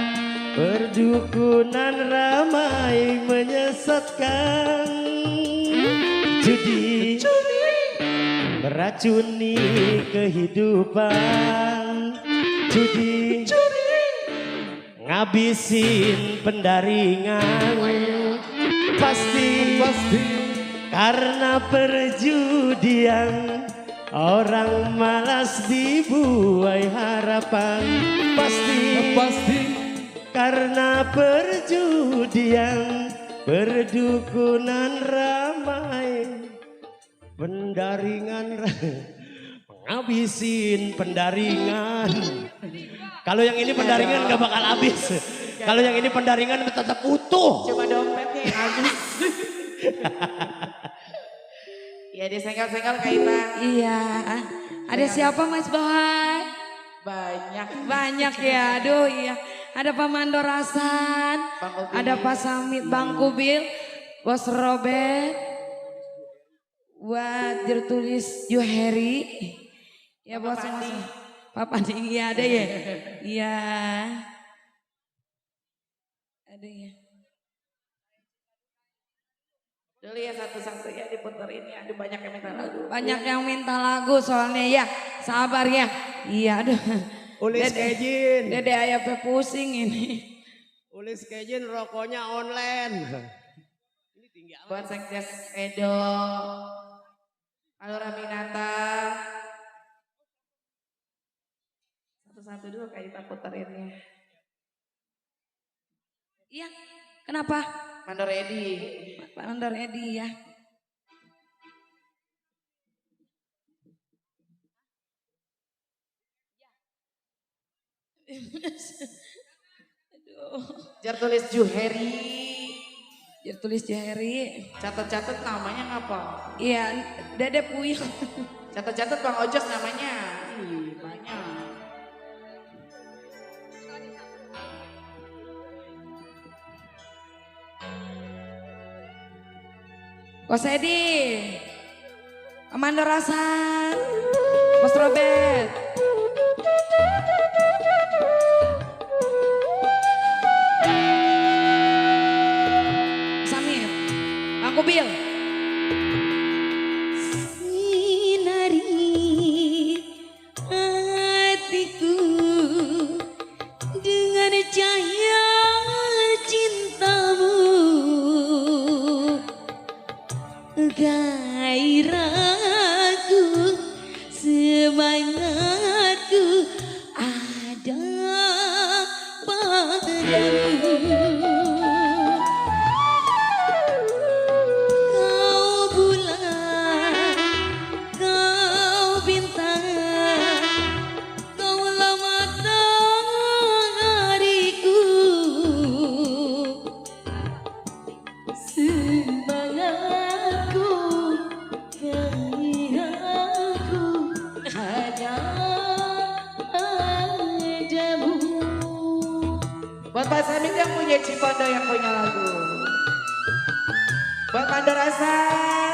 S2: perdukunan ramai menyesatkan. Judi meracuni kehidupan. Judi ngabisin pendaringan. Pasti Karena perjudian orang malas dibuai harapan. Pasti karena perjudian perdukunan ramai. Pendaringan ngabisin pendaringan. Kalau yang ini pendaringan nggak bakal habis. Kalau yang ini pendaringan tetap utuh.
S5: Cuma dompetnya yang habis. Ya disenggol-senggol Kak Ipa.
S4: Iya. Ada siapa Mas Boy?
S5: Banyak
S4: Ya, aduh iya. Ada Pak Mandor Hasan,
S5: Bang Kubil.
S4: ada Pak Samit, Bang Kubil, Bos Robert, buat tertulis Joheri, ya bos mas, Pak Pandi, iya ada ya, iya, ada ya.
S5: Dulu ya satu-satu ya diputerin ya. Ada banyak yang minta lagu.
S4: Banyak yang minta lagu soalnya ya, sabar ya, iya aduh.
S2: Ulis kejin.
S4: Dede ayah pusing ini.
S2: Ulis kejin rokoknya online.
S5: Buat Sekdes Edo, Alura Minata. Satu-satu dulu Kak Ipa puterinnya.
S4: Iya, kenapa?
S5: Mandor Edi.
S4: Pak Mandor Edi ya.
S5: Jar tulis Juheri.
S4: Jar tulis Joheri.
S5: Catat-catat namanya ngapa?
S4: Iya, Dede Puyeng.
S5: Catat-catat Bang Ojos namanya. Ih, banyak.
S4: Kos Edi. Amanda Rasan. Mas Robert. Samir. Bang Kubil. Sinari hatiku dengan cahaya cintamu. Gairahku, semangatku ada padamu. Kau bulan, kau bintang, kaulah matahariku. Semangatku, gairahku hanya padamu.
S5: Buat Pak Samit yang punya Cipondo yang punya lagu. Buat Mandor Hasan.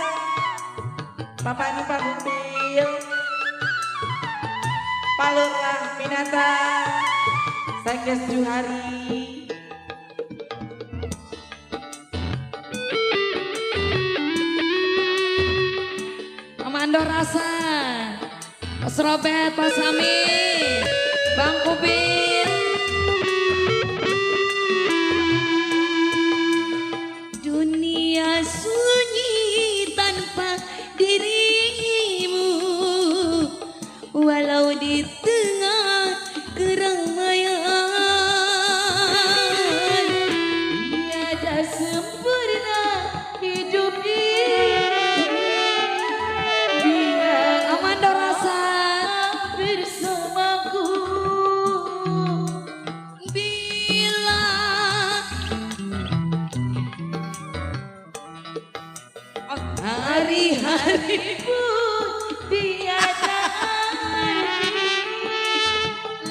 S5: Pak Pani Pak Kubil. Pak Lurah Minata. Sekdes Juhari.
S4: Amanda Rasan, Mas Robert, Pak Samir, Bang Kubil. Dunia sunyi tanpa dirimu, walau di tengah keramaian. Tiada sempurna hidup ini. Dia Amanda Rasan bersamaku. Bila hari-hari pun tiada arti,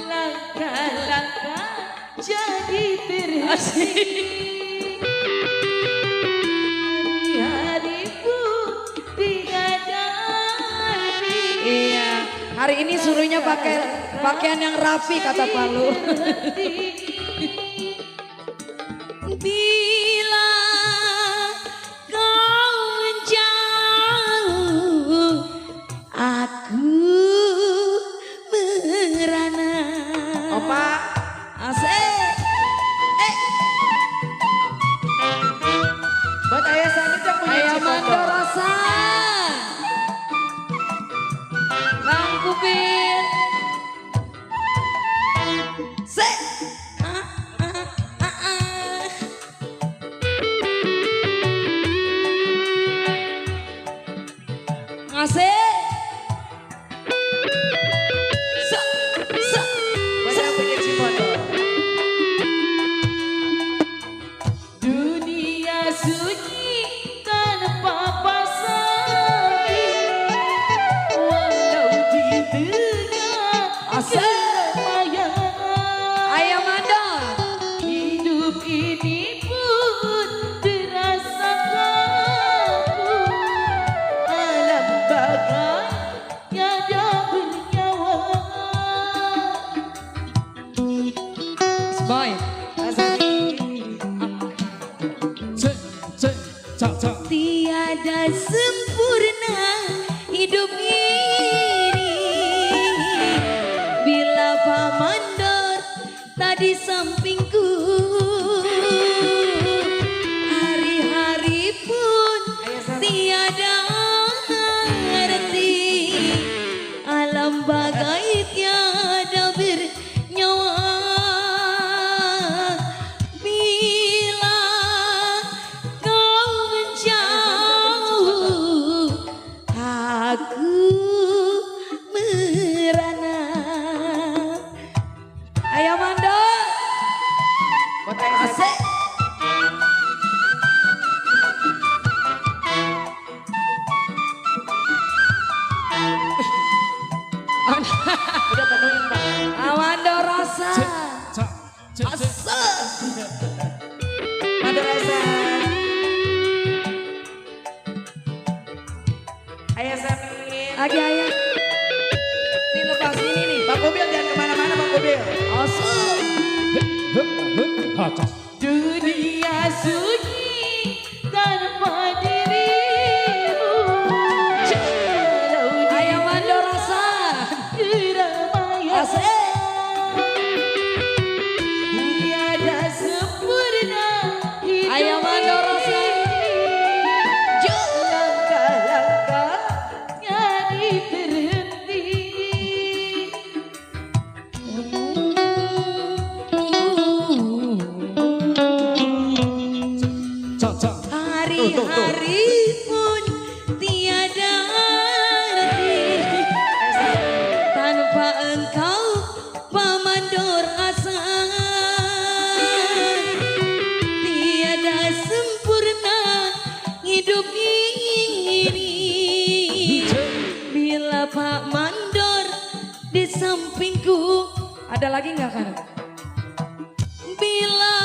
S4: langkah-langkah jadi terhenti. Hari-hari pun tiada arti. Iya, hari ini suruhnya pakai pakaian yang rapi kata Pak Lu. Bila kau menjauh, aku merana.
S5: Opa.
S4: Asik.
S5: Buat Ayah Samit yang punya
S4: Ayah
S5: Cipondo.
S4: Mandor Rasa. Apin. Se. Ngasih.
S5: Banyak punya Cipondo.
S3: Dunia sunyi tanpa pasangi, walau di tengah keramaian.
S4: Ayo mandor.
S3: Hidup ini pun terasa kaku, alam bagai tiada bernyawa.
S4: Boy. Tiada sempurna hidup ini bila Pak Mandor tak di sampingku. Hari-hari pun tiada arti, alam bagai tiada bernyawa. Bila kau menjauh, aku merana. Ayo mandor.
S5: Buat ayah saya.
S4: Asik.
S5: Udah penuhin Pak.
S4: Awando rasa. Asik.
S5: Madu rasa. Ayah Samin.
S4: Lagi ayah. Ini lepas ini nih.
S5: Bang Kubil jangan kemana-mana Bang Kubil.
S4: Asik.
S3: Dunia sunyi tanpa dirimu, walau di
S4: Ayo mandor rasa.
S3: keramaian.
S4: Asik.
S3: Tiada sempurna hidup
S4: Ayo mandor rasa. Juk.
S3: langkah-langkahnya berhenti.
S4: Hari-hari pun tiada arti tanpa engkau Pak Mandor asa. Tiada sempurna hidup ini bila Pak Mandor di sampingku. Ada lagi nggak kan? Bila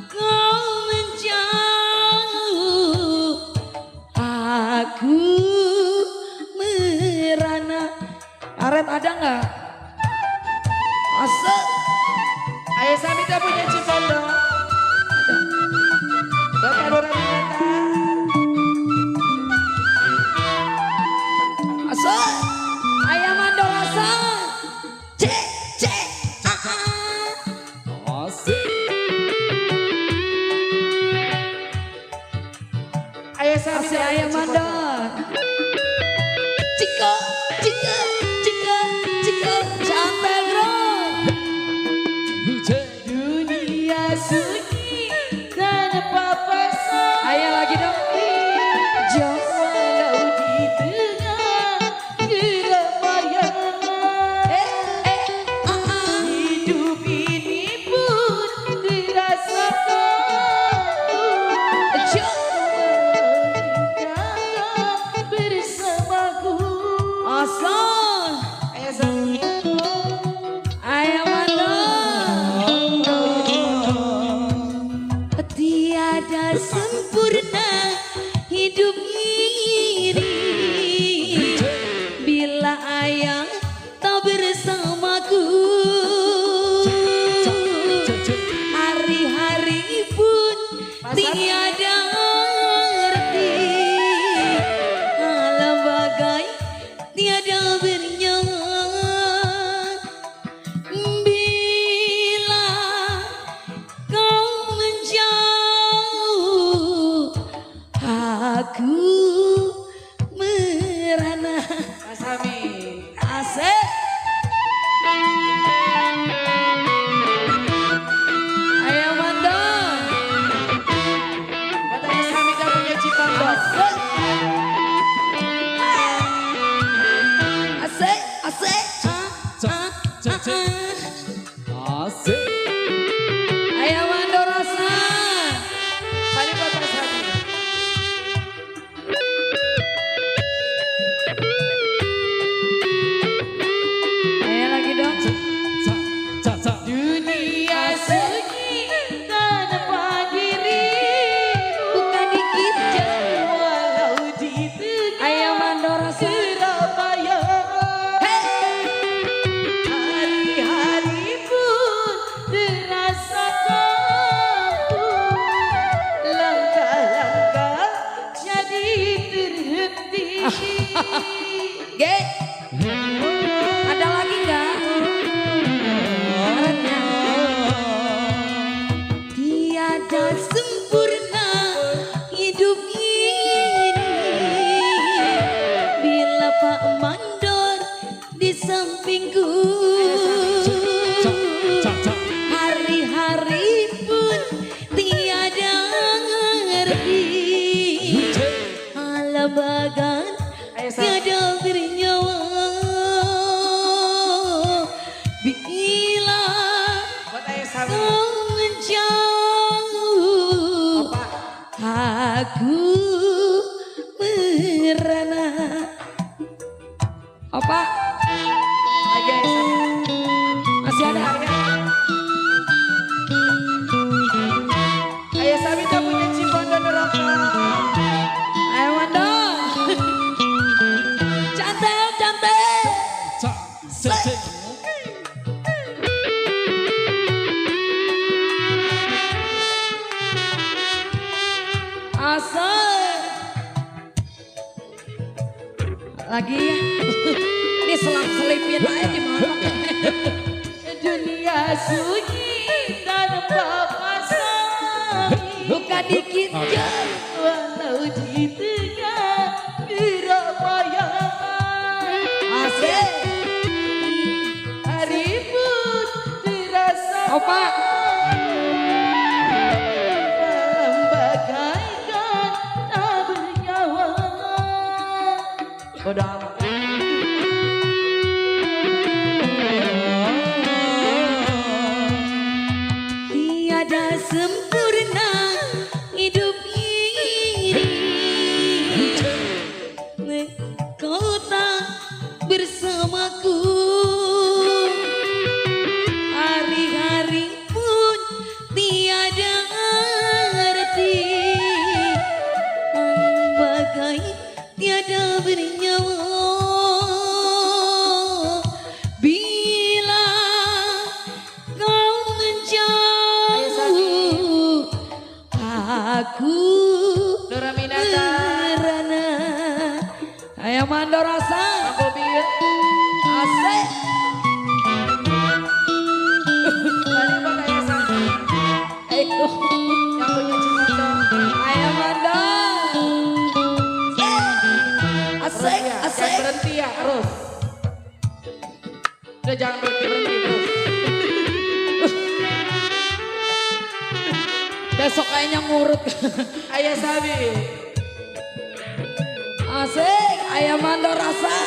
S4: kau menjauh, aku merana. Aret ada nggak? Asik.
S5: Ayah Samin tak punya Cipondo. Bapak Lura Minata.
S4: Asik. Ayam mandor rasa. Cek, cek.
S5: Ayah Samin
S4: Asik
S5: tak punya
S4: ayam
S5: Cipondo.
S4: mandor. Cika, cika, cika, cika. Cantel bro.
S3: Dunia sunyi tanpa pasangan,
S4: Ayah lagi dong. Jauh.
S3: walau di tengah keramaian. Hidup ini pun terasa kaku, tinggalkan bersamaku.
S4: Asal.
S5: Ayah Samin.
S4: Ayam mandor. Tiada sempurna hidup ini bila ayah tak bersamaku. Hari-hari pun tiada arti, alam bagai tiada bernyawa. Bila kau menjauh, aku merana.
S5: Mas Samin.
S3: Asik.
S4: Ayo Mandorasa.
S5: Paling bapak Sadi.
S4: Ayo lagi dong.
S3: Dunia sunyi tanpa diri,
S4: Bukan dikit.
S3: walau di tengah
S4: Ayo Mandorasa.
S3: Surabaya. Hari-hari pun terasa kaku, langkah-langkah jadi terhenti.
S4: Ge. Ada lagi nggak? Syaratnya. Tiada sempurna hidup ini bila Pak Mandor di sampingku. Hari-hari pun tiada ngerti. Alam bagan tiada bernyawa. Bila
S5: Buat ayah Sami.
S4: kau menjauh, aku merana. Apa?
S5: Lagi ayah Sami.
S4: Masih ada?
S5: Ayah Sami tak punya cipondo neraka.
S4: Ayo Mandor. Cantik, cantik. Asal. Lagi ya. Ini selip-selipin aja di mana.
S3: Dunia sunyi tanpa pasang,
S4: Bukan dikit ya.
S3: walau di tengah keramaian.
S4: Asik.
S3: Hari pun terasa
S4: Opa.
S3: bagaikan tak bernyawa.
S5: Bodoh amat.
S4: Tiada sempurna hidup ini. Kau tak bersamaku. Hari-hari pun tiada arti. Bagai tiada bernyawa. Bila kau menjauh, aku
S5: Nura Minata.
S4: merana. Ayo Mandorasa.
S5: Aku biar.
S4: Asik.
S5: Paling buat ayah Sami.
S4: Ayo.
S5: Yang punya cipondo.
S4: Ayo Mandor. Asik,
S5: Jangan
S4: asik.
S5: berhenti ya terus. Udah jangan berhenti terus.
S4: Besok kayaknya ngurut.
S5: Ayah Sami.
S4: Asik, ayo Mandorasa.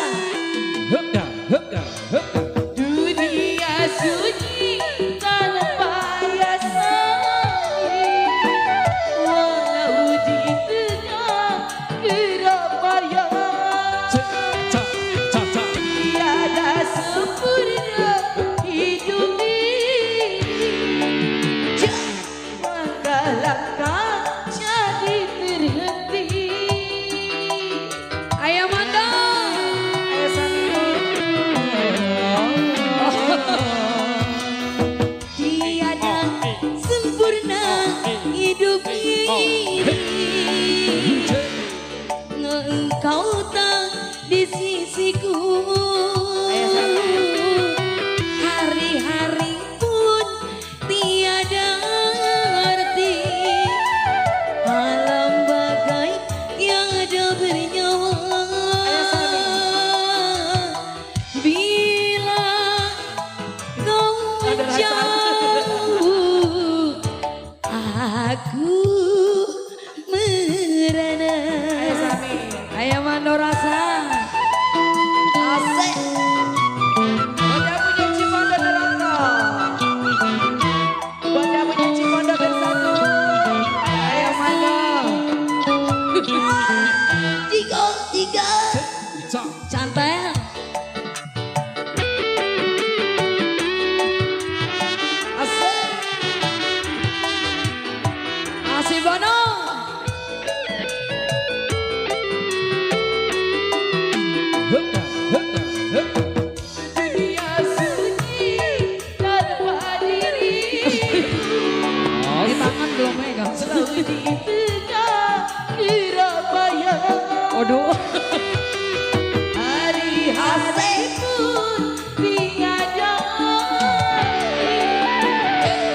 S3: Dunia sunyi tanpa yasari, walau di tengah keramaian. Tiada sempurna hidup ini, langkah-langkah jadi terhenti.
S4: Ayo Mandor.
S5: Ayah Sami.
S4: Asel. Asel. Asih Bono.
S3: Dunia sunyi tanpa diri.
S4: Di tangan belum megang.
S3: Selalu di tengah Surabaya.
S4: Waduh.
S3: Hari pun tiada.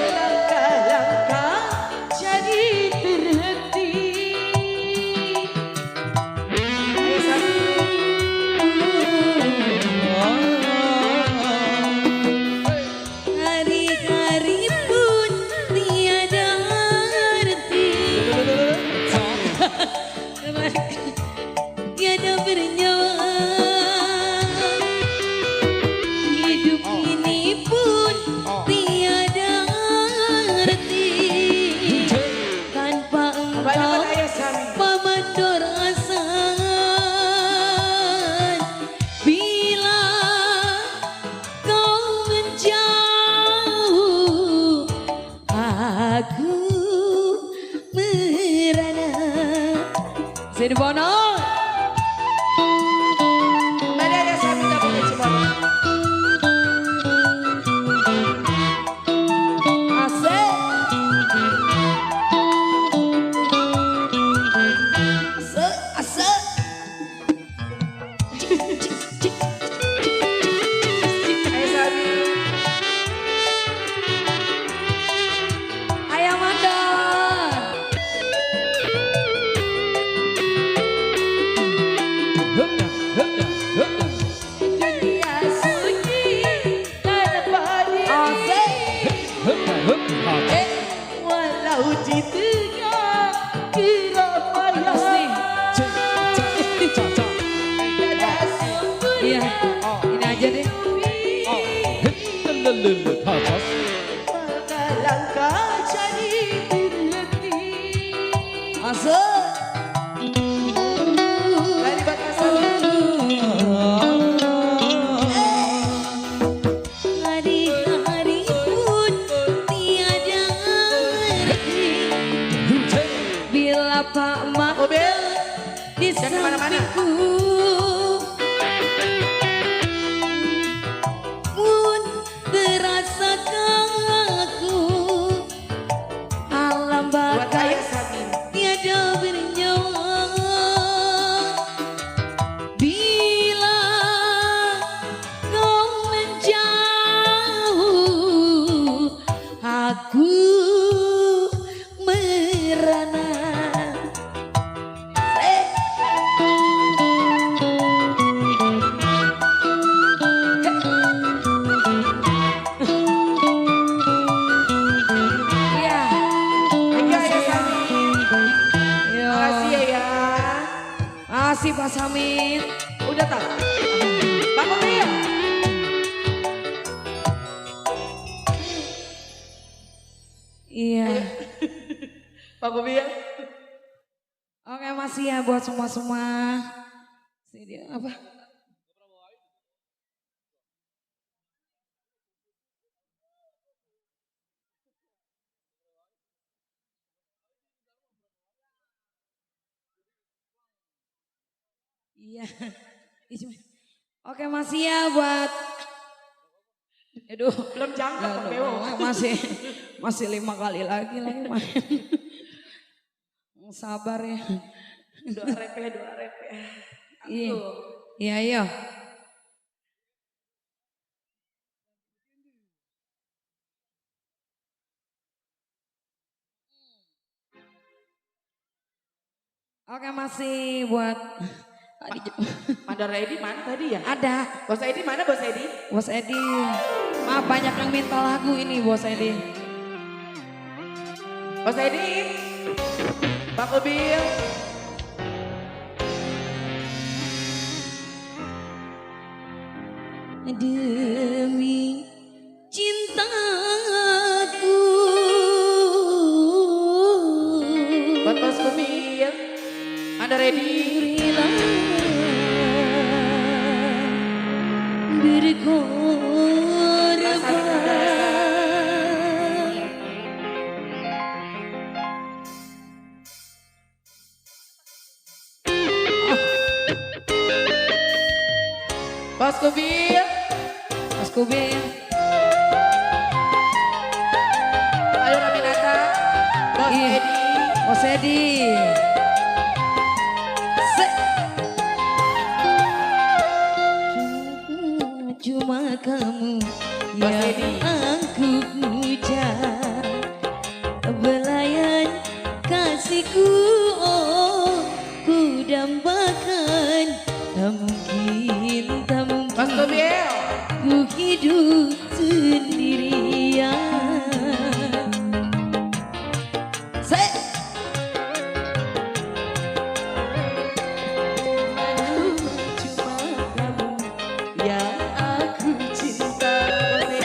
S3: Langkah-langkah jadi terhenti.
S4: Hari-hari pun tiada arti. Tiada bernyawa. Hidup ini pun tiada arti. Tanpa engkau paman dorasan. Bila kau menjauh, aku merana. Sini Bono. Asik. Asik, asik. Cik, cik, cik. Ayah mandor.
S3: Dunia sunyi tanpa diri.
S4: Asik.
S3: Walau di tengah Surabaya. Tiada sumber
S4: Iya, ini aja deh.
S3: langkah-langkah jadi terhenti.
S4: Asik.
S3: Dari batasan
S4: Hari-hari pun tiada arti. Bila Pak
S3: mobil
S4: di
S3: jangan kemana-mana.
S4: sampingku pun terasa kaku. Alam
S3: buat
S4: bakal
S3: ayah Samin.
S4: tiada bernyawa. Bila kau menjauh, aku merana. Iya.
S3: Thank you ayah Samin.
S4: Iya.
S3: Makasih ya.
S4: Makasih Pak Samin.
S3: Udah tak? Pak Mobil.
S4: Iya.
S3: Pak Mobil.
S4: Oke masih ya buat semua-semua. Sini apa? Iya. Oke masih ya buat. Aduh.
S3: Belum jangkep Pak Bewo.
S4: Masih 5 kali lagi main. Sabar ya.
S3: Doa repeh.
S4: Iya. Iya, iya. Oke masih buat tadi
S3: Mandor Edi mana tadi ya?
S4: ada
S3: Bos Edi mana Bos Edi?
S4: Bos Edi. Maaf banyak yang minta lagu ini Bos Edi.
S3: Bos Edi. Pak Mobil.
S4: Demi cintaku.
S3: Buat Bos Mobil. Mandor Edi.
S4: Berilah
S3: berkorban.
S5: Bos Kubil.
S4: Mas Kubil.
S5: Ayo Raminata. Bos
S4: Ih.
S5: Edi.
S4: Bos Edi. Cuma kamu
S5: Bos
S4: yang
S5: Edi.
S4: aku puja, belayan kasihku, oh ku dambakan. Tak mungkin, tak
S5: Bos
S4: mungkin
S5: Kubil.
S4: ku hidup sendirian.
S3: Cuma kamu yang aku cinta.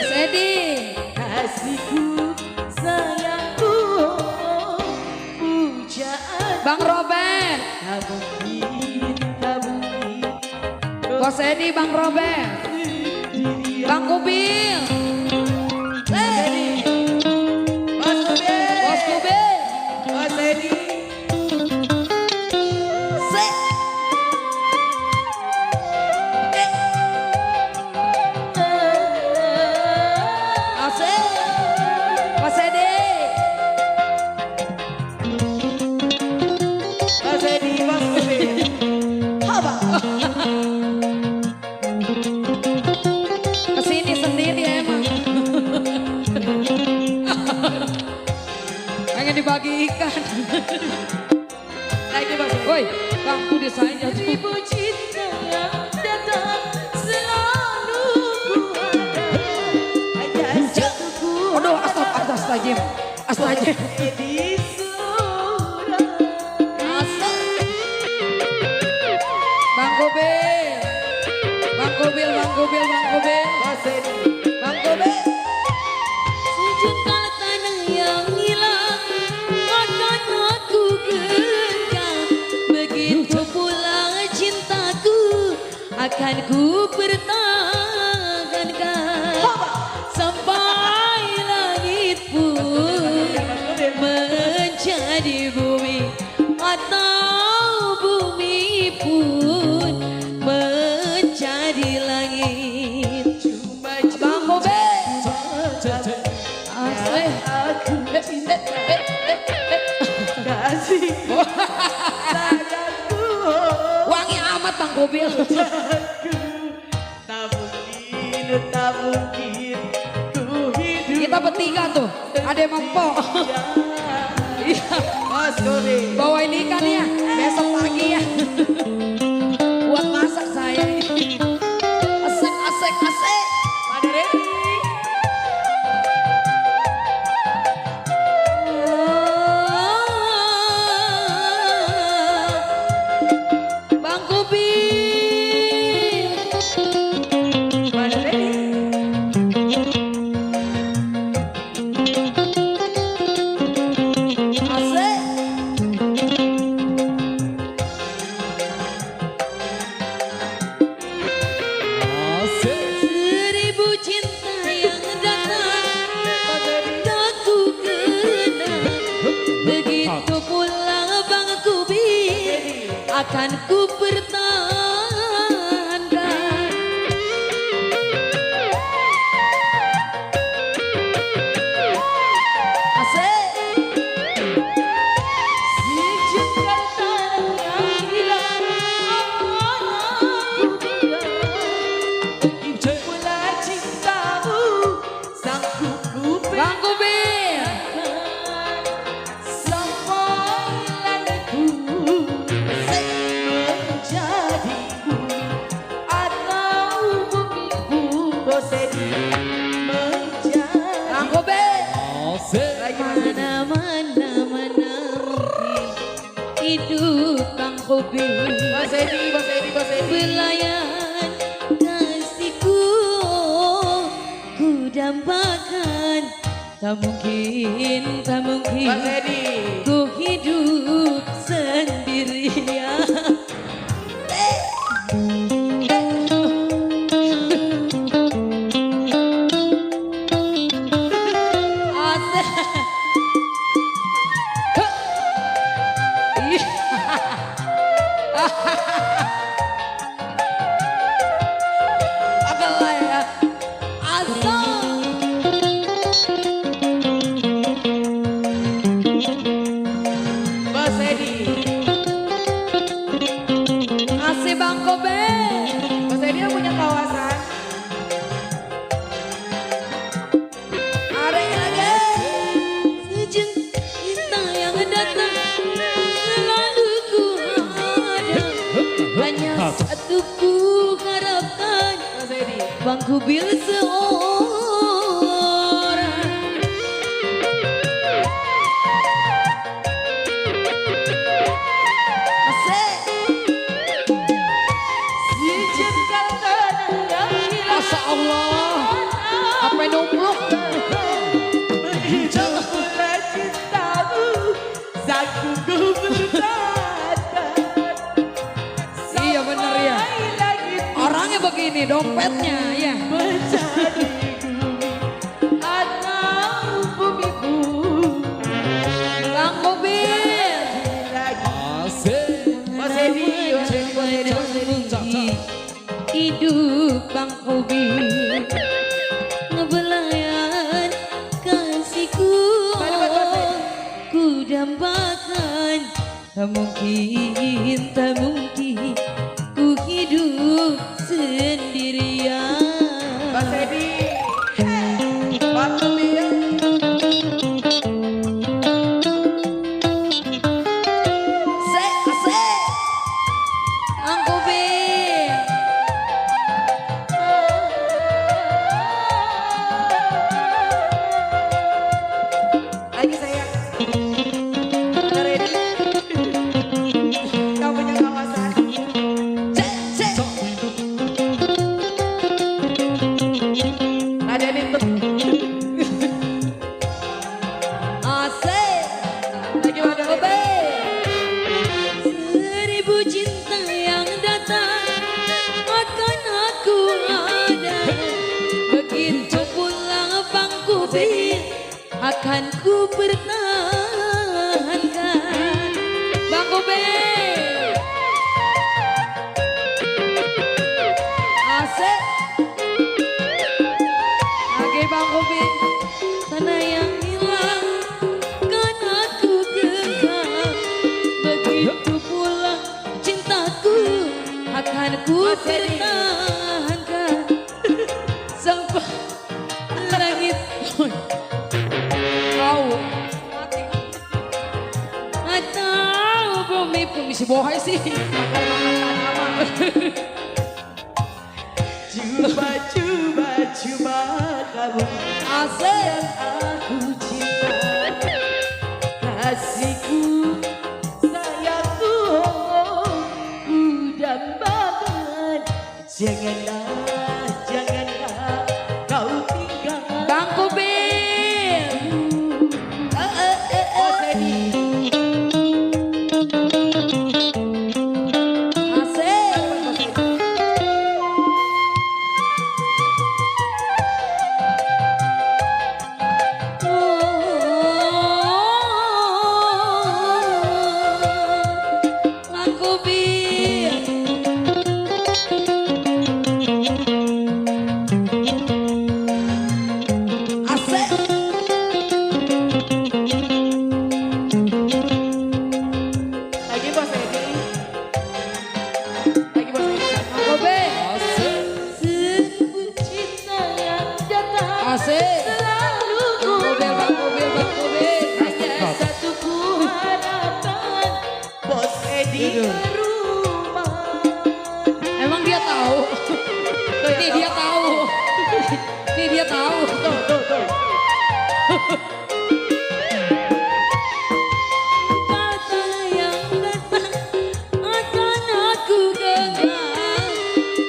S4: Sedih.
S3: Kasihku, sayangku, pujaan.
S4: Bang Robert.
S3: Tak mungkin, tak mungkin.
S4: Bos Edi, Bang Robert. Bang Kubil.
S5: Bos Kubil.
S4: Bos Kubil.
S5: Bos Edi.
S4: Asik. Bos Edi.
S5: Bos Edi. Bos Kubil.
S4: Kesini sendiri emang. Pengen dibagi ikan.
S5: Lagi Bos.
S4: Woi, Bang Budi saya
S3: Ribu cinta yang datang selalu ku ada. Hanya satuku
S4: Aduh, astagfirullah. Astagfirullah.
S3: di surga.
S4: Asik. Bang Kubil. Bang Kubil, Bang Kubil, Bang Kubil.
S5: Bos Edi.
S4: Bang Kubil.
S3: Sejengkal tanah yang hilang akan aku genggam. Begitu pula cintaku akan ku pertahankan. Sampai langit pun menjadi bumi, atau bumi pun menjadi langit.
S4: Bang Kubil.
S3: Asik. Aku cinta kasihku, sayangku,
S4: Wangi amat Bang Kubil.
S3: tak mungkin, tak mungkin ku hidup.
S4: Kita bertiga tuh. Ada yang mempok. Iya.
S5: Bos Kubil.
S4: Bawain ikan ya. Besok pagi ya. Buat masak saya. Asik, asik, asik.
S5: Pada ready.
S3: Bang Kubil.
S5: Pada ready.
S4: Asik.
S3: Seribu cinta yang datang tak ku kenal. Begitu pula Bang Kubil akan ku pertahankan.
S4: Asik.
S3: Sejengkal tanah yang hilang akan aku genggam. Begitu pula cintamu sangku ku
S4: Bang Kubil.
S3: sampai langit pun menjadi bumi, atau bumi pun
S5: Bos Edi.
S3: menjadi.
S4: Bang Kubil.
S3: Mana mana mungkin hidup Bang Kubil.
S5: Bos Edi. Bos Edi. Bos Edi.
S3: Belayan kasihku ku dambakan. Tak mungkin, tak
S5: Bos
S3: mungkin
S5: Edi.
S3: ku hidup sendirian. Bangku bil seorang Asik
S5: Sejengkal tanah yang hilang
S4: Masya Allah. Apa numpluk?
S5: Menghiduplah cintamu saat ku bertata.
S4: Iya bener ya.
S5: Sampai langit
S4: Orangnya begini, dompetnya ya.
S5: menjadi bumi atau bumi pun
S4: Bang Mobil.
S5: Mas Edi,
S3: hidup Bang Kobi ngebelayan kasihku ku dambakan tak mungkin ku hidup sendirian
S5: Mas Edi, Pak Tumia.
S4: Asik, asik. Bang Mobil.
S5: Lagi sayang. Ada ready? Kau punya kawasan.
S4: Cek, cek.
S5: Ada nitut.
S4: Asik.
S5: Lagi mana
S4: Mobil.
S3: Seribu cinta yang datang akan aku ada. Begitu pulang Bang Kobi akan ku pertahankan.
S4: Bang Kobi. Asik. Lagi Bang Kobi.
S3: Tanah yang hilang kan aku genggam. Begitu pula cintaku akan ku pertahankan sampai langit
S4: Kau.
S3: atau bumi pun
S4: Si bohai sih.
S5: Cuba kamu
S4: Asik.
S5: aku cinta. Kasihku, sayangku, ku dambakan. Janganlah kau tinggal.
S4: Bang Kobi.
S5: Mas Edi.
S4: Asik.
S3: aku bir
S4: Asik.
S5: Lagi Mas Edi. Lagi Mas Edi.
S4: Bang Kobi.
S3: seribu cinta yang datang
S4: Asik.
S3: selalu
S4: Bang Kobi, Bang Kobi, Bang Kobi.
S3: hanya satu ku harapan
S5: Bos Edi ke rumah.
S4: Emang dia tahu? Ini dia tahu. Ini dia tahu.
S5: Tuh.
S3: kata yang datang akan aku genggam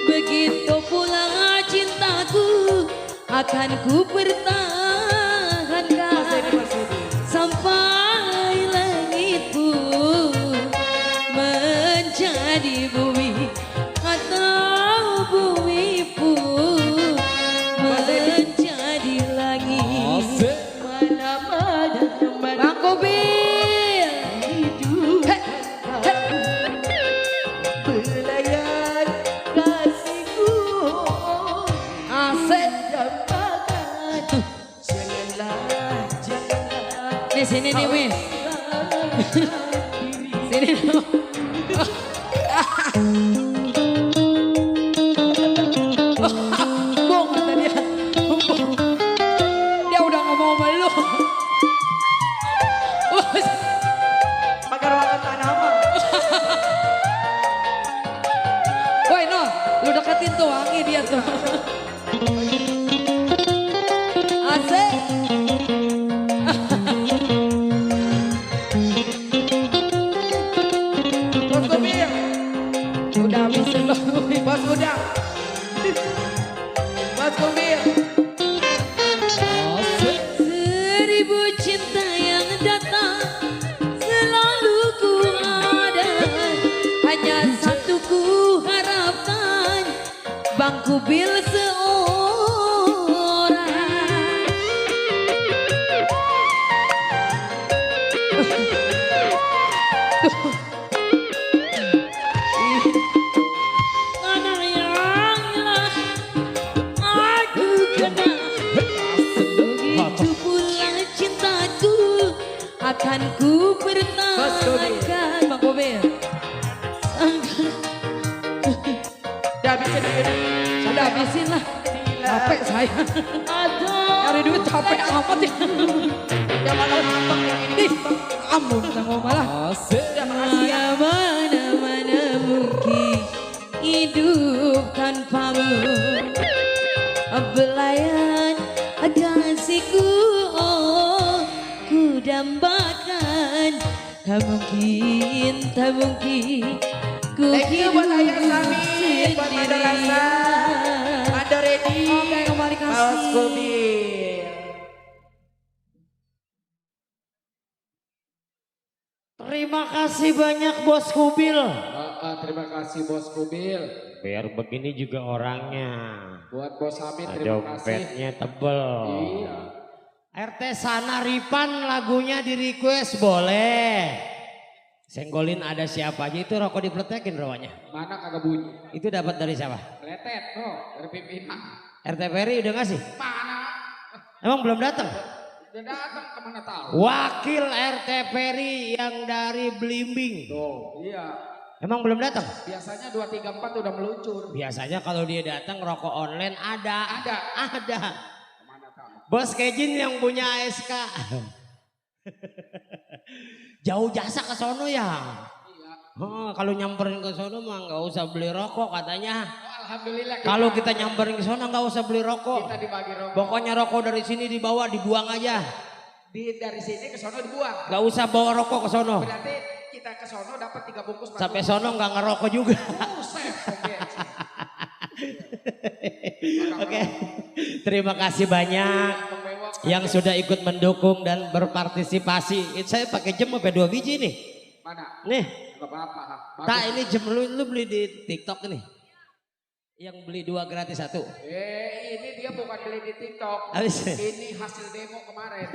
S3: begitu pula cintaku akan ku pertahankan
S5: Mas Edi.
S3: sampai langit pun menjadi bumi atau bumi pun menjadi langit
S5: Mana-mana
S4: Bang Kobi.
S5: hidup
S4: Hei, hei.
S5: belayan kasihku.
S4: Asik.
S5: Dambakan. Janganlah.
S4: Di sini nih, Wis. Sini dong. Bung kata dia. Dia udah ngomong sama lu.
S5: Pakai ruangan tanaman.
S4: Woi, no, lu deketin tuh wangi dia. lihat tuh. Asik.
S5: Bos Kubil.
S4: Udah habis belum?
S5: Bos Budak. Bos Kubil.
S3: Seribu cinta yang datang selalu ku ada.
S4: Hanya satu ku harapkan, Bang Kubil seorang.
S3: Tanah yang hilang aku kenal. Begitu pula cintaku akan ku pertahankan.
S4: Bang Kubil.
S5: Udah habisin aja.
S4: Udah habisin lah. Capek saya.
S3: Ada
S4: Nyari duit capek amat ya.
S5: Udah malah ngambek yang ini.
S4: Ih, ampun sama malah.
S5: Udah makasih ya.
S3: mana mungkin hidup tanpamu. Belayan kasihku, oh, ku dambakan. Tak mungkin ku
S5: Thank you buat
S3: hidup
S5: Ayah Sami, buat Mada Rasa, Mada Ready,
S4: Oke, kembali
S5: Bos
S4: kasih.
S5: Kubil.
S2: Terima kasih banyak Bos Kubil.
S1: Terima kasih Bos Kubil.
S2: Biar begini juga orangnya.
S1: Buat Bos Hamid terima kasih.
S2: Dompetnya tebel.
S1: Iya.
S2: RT Sana Ripan lagunya di request boleh. Senggolin ada siapa aja itu rokok dipletekin rawanya.
S1: Mana kagak bunyi?
S2: Itu dapat dari siapa?
S1: Letet, no, dari pimpinan.
S2: RT Ferry udah ngasih?
S1: Mana?
S2: Emang belum datang?
S1: Udah datang kemana tahu?
S2: Wakil RT Ferry yang dari Blimbing.
S1: Tuh, iya.
S2: Emang belum datang?
S1: Biasanya 2, 3, 4 udah meluncur.
S2: Biasanya kalau dia datang rokok online ada.
S1: Ada.
S2: Ada.
S1: Kemana tahu?
S2: Bos Kejin yang punya ASK. Jauh jasa ke sono ya.
S1: Iya.
S2: Kalau nyamperin ke sono mah nggak usah beli rokok katanya.
S1: Oh, alhamdulillah.
S2: Kalau kita nyamperin ke sono nggak usah beli rokok.
S1: kita dibagi rokok.
S2: Pokoknya rokok dari sini dibawa dibuang aja.
S1: Dari sini ke sono dibuang.
S2: Nggak usah bawa rokok ke sono.
S1: Berarti kita ke sono dapat 3 bungkus.
S2: Sampai sono nggak ngerokok juga.
S1: Buset, bensin.
S2: Oke. Terima kasih banyak yang sudah ikut mendukung dan berpartisipasi. Saya pakai jam sampai 2 biji nih.
S1: Mana?
S2: Nih.
S1: Gak apa-apa.
S2: Tak ini jam lu beli di TikTok nih. Yang beli 2 gratis 1.
S1: Ini dia bukan beli di TikTok.
S2: Habis.
S1: Ini hasil demo kemarin.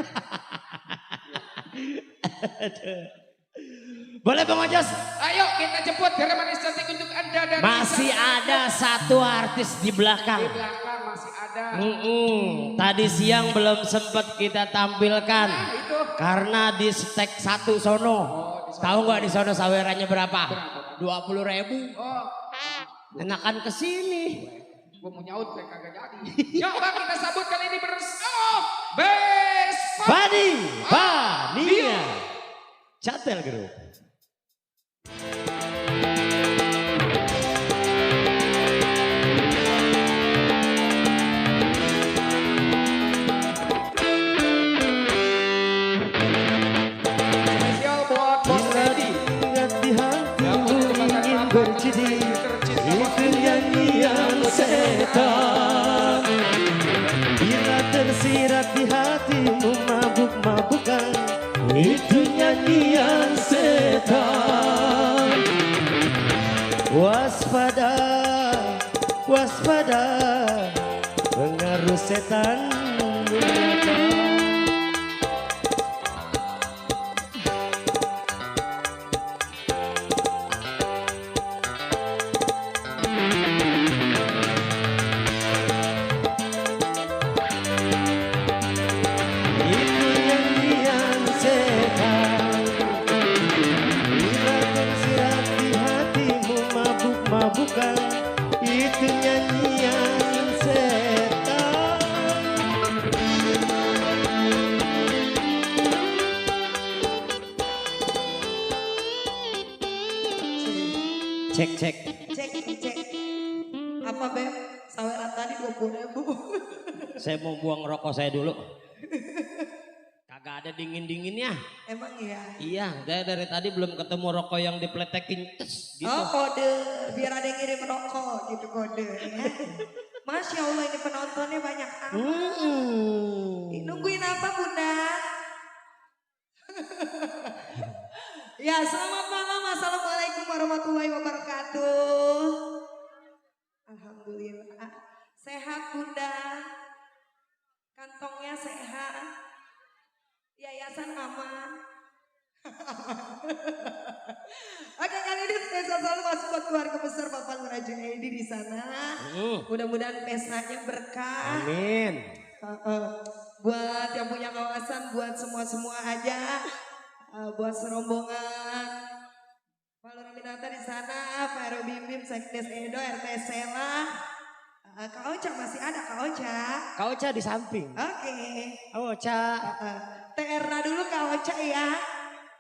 S2: Boleh Bang Ojos?
S1: Ayo kita jemput garam manis cantik untuk Anda dari
S2: Masih ada satu artis di belakang.
S1: Di belakang masih ada.
S2: Tadi siang belum sempat kita tampilkan.
S1: Nah, itu.
S2: Karena di stek 1 sono. Tahu nggak di sono sawerannya berapa? 20.000.
S1: Oh,
S2: Enakan kesini.
S1: gue mau nyaut kagak jadi. Coba kita sambut kali ini bersama Vespa.
S2: Fadi Fania Catel Group.
S1: Spesial buat Bos Lady.
S2: Ingat di hatimu
S1: ingin
S2: berjadi itu nyanyian setan. Bila tersirat di hatimu mabuk-mabukan itu nyanyian setan. Waspada, waspada, pengaruh setan menyata. Itu nyanyian setan. Bila tersirat di hatimu mabuk-mabukan itu nyanyian setan. Cek.
S5: Cek. Apa Beb?
S3: 20.000.
S2: Saya mau buang rokok saya dulu. Kagak ada dingin-dinginnya.
S3: Emang ya?
S2: Iya, saya dari tadi belum ketemu rokok yang dipletekin. Gitu.
S3: Oh kode, biar ada yang ngirim rokok gitu kode ya. Masya Allah ini penontonnya banyak amat. Nungguin apa Bunda? Ya selamat malam, assalamualaikum warahmatullahi wabarakatuh. Alhamdulillah, sehat Bunda, kantongnya sehat, yayasan aman. Oke, kali ini spesial selalu masuk buat keluarga besar Bapak Lurah Junaidi di sana. Mudah-mudahan pestanya berkah.
S2: Amin.
S3: Buat yang punya kawasan, buat semua aja, buat serombongan Pak Lurah Minata di sana, Pak Heru Bim, Sekdes Edo, RT Sela, Kak Ocha masih ada Kak Ocha.
S2: Kak Ocha di samping.
S3: Oke.
S2: Kak Ocha.
S3: TR-nya dulu Kak Ocha ya.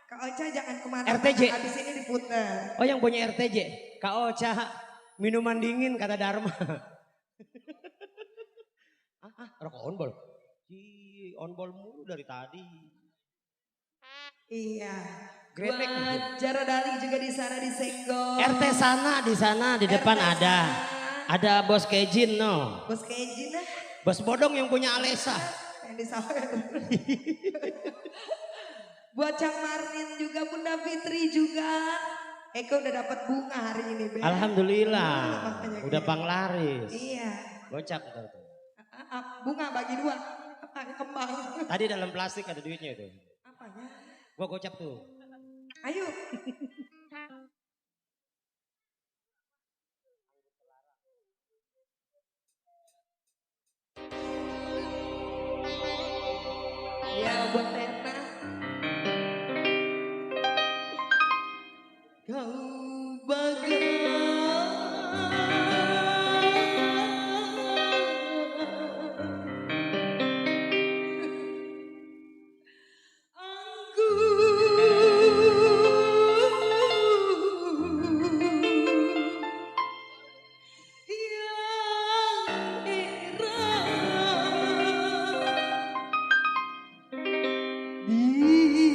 S3: Kak Ocha jangan kemana-mana.
S2: RTJ.
S3: Habis ini diputer.
S2: Oh yang punya RTJ. Kak Ocha minuman dingin kata Dharma. Rokok on ball. On ball mulu dari tadi.
S3: Iya.
S2: Grepek.
S3: Buat Jaro Dali juga di sana disenggol.
S2: RT sana di depan
S3: RT
S2: ada.
S3: sana.
S2: Ada Bos Kejin no.
S3: Bos Kejin lah.
S2: Bos Bodong yang punya Alesa.
S3: Yang di sawah. Buat Cang Martin juga, Bunda Fitri juga. Eko udah dapat bunga hari ini. Ben.
S2: Alhamdulillah.
S3: Makanya
S2: Udah
S3: gitu.
S2: panglaris.
S3: Iya.
S2: Gocap tuh.
S3: Bunga bagi 2. Kembang.
S2: Tadi dalam plastik ada duitnya itu.
S3: Apanya?
S2: Gua gocap tuh.
S3: Ayo. Ya buat Tena. Kau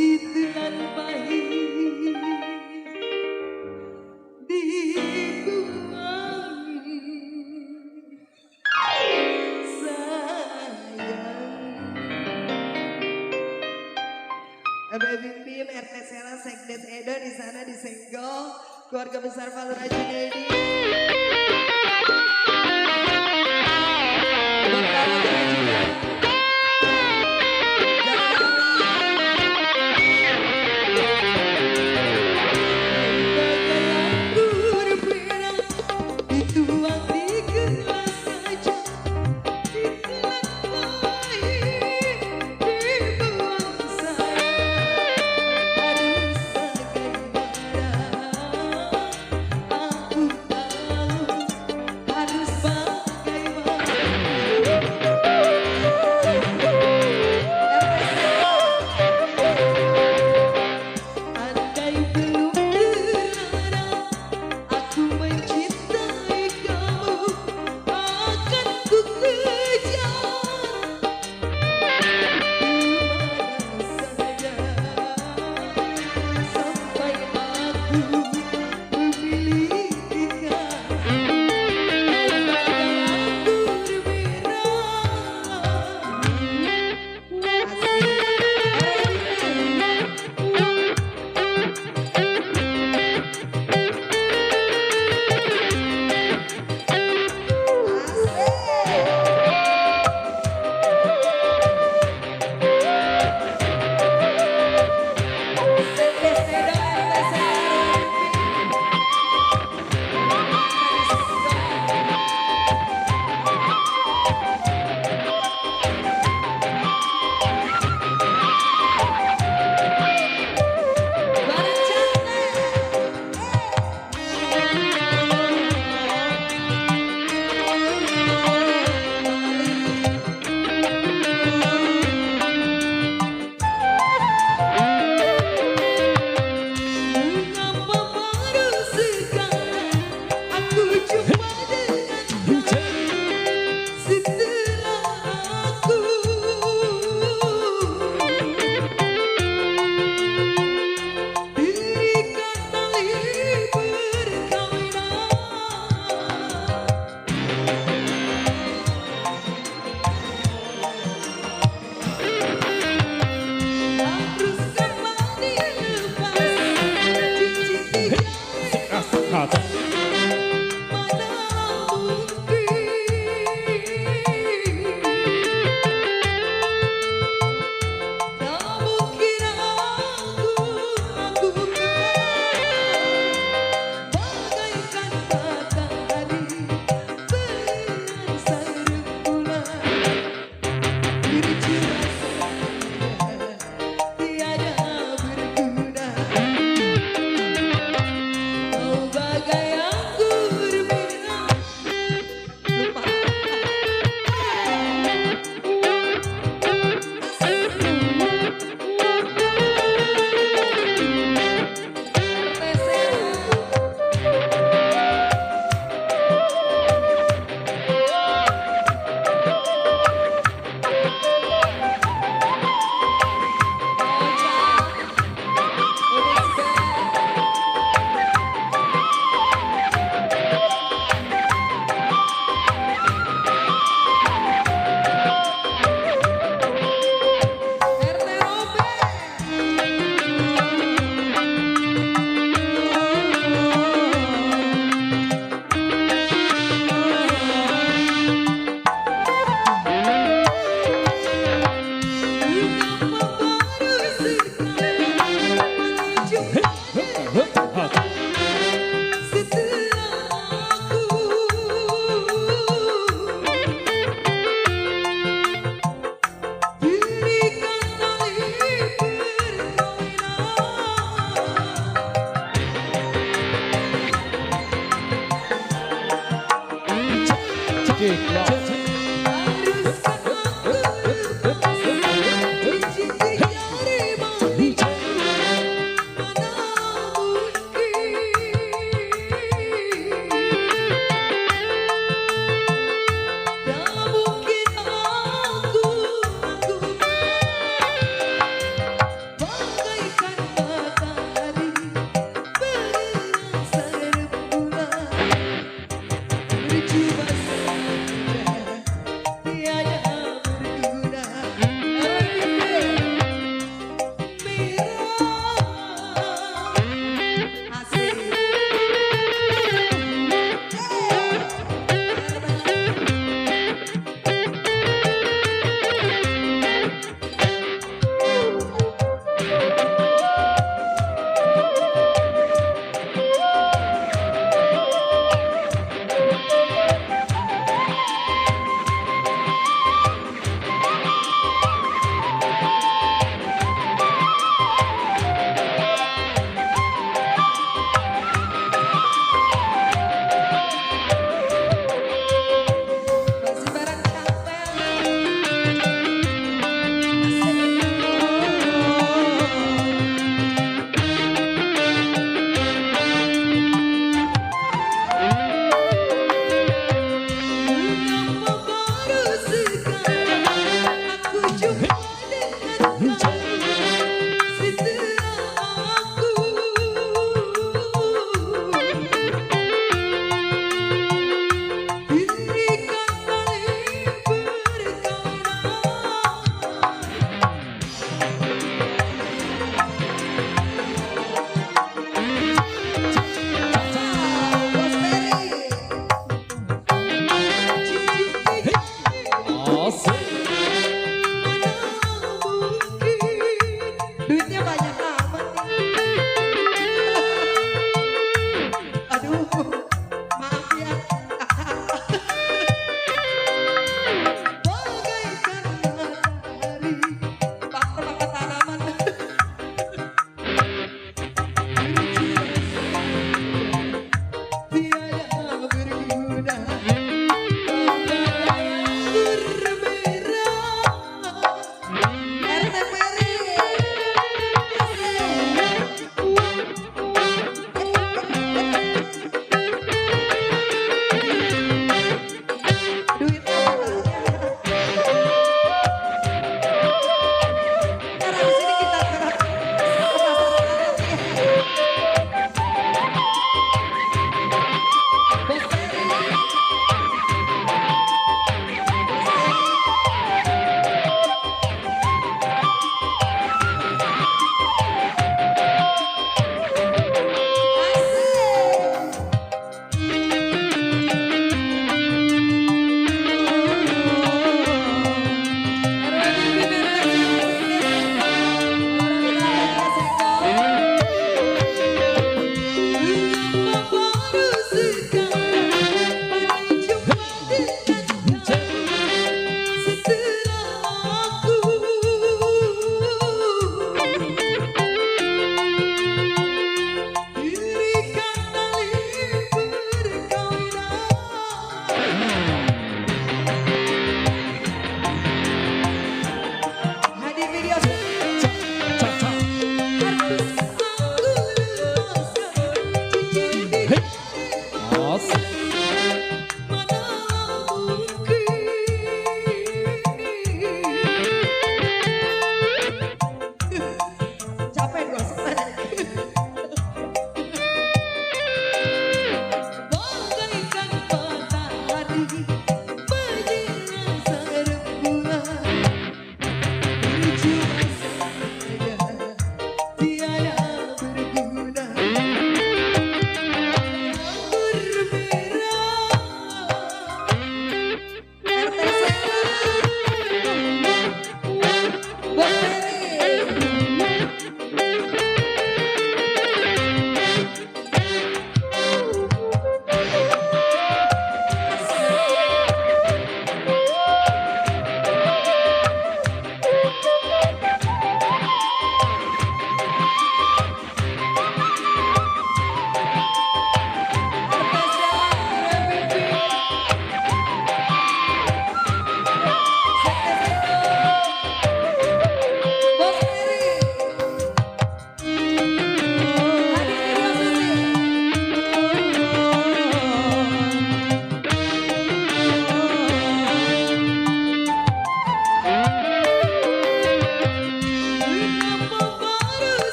S3: ditelan pahit, dibuang sayang. Baby Pim, RT Sela, Sekdes Edo di sana disenggol, keluarga besar Pak Lurah Junaidi. Bapak Lurah Junaidi. Aku tak setelah aku berikan tali perkawinan. Harus kembali lepas cincin tiga mana mungkin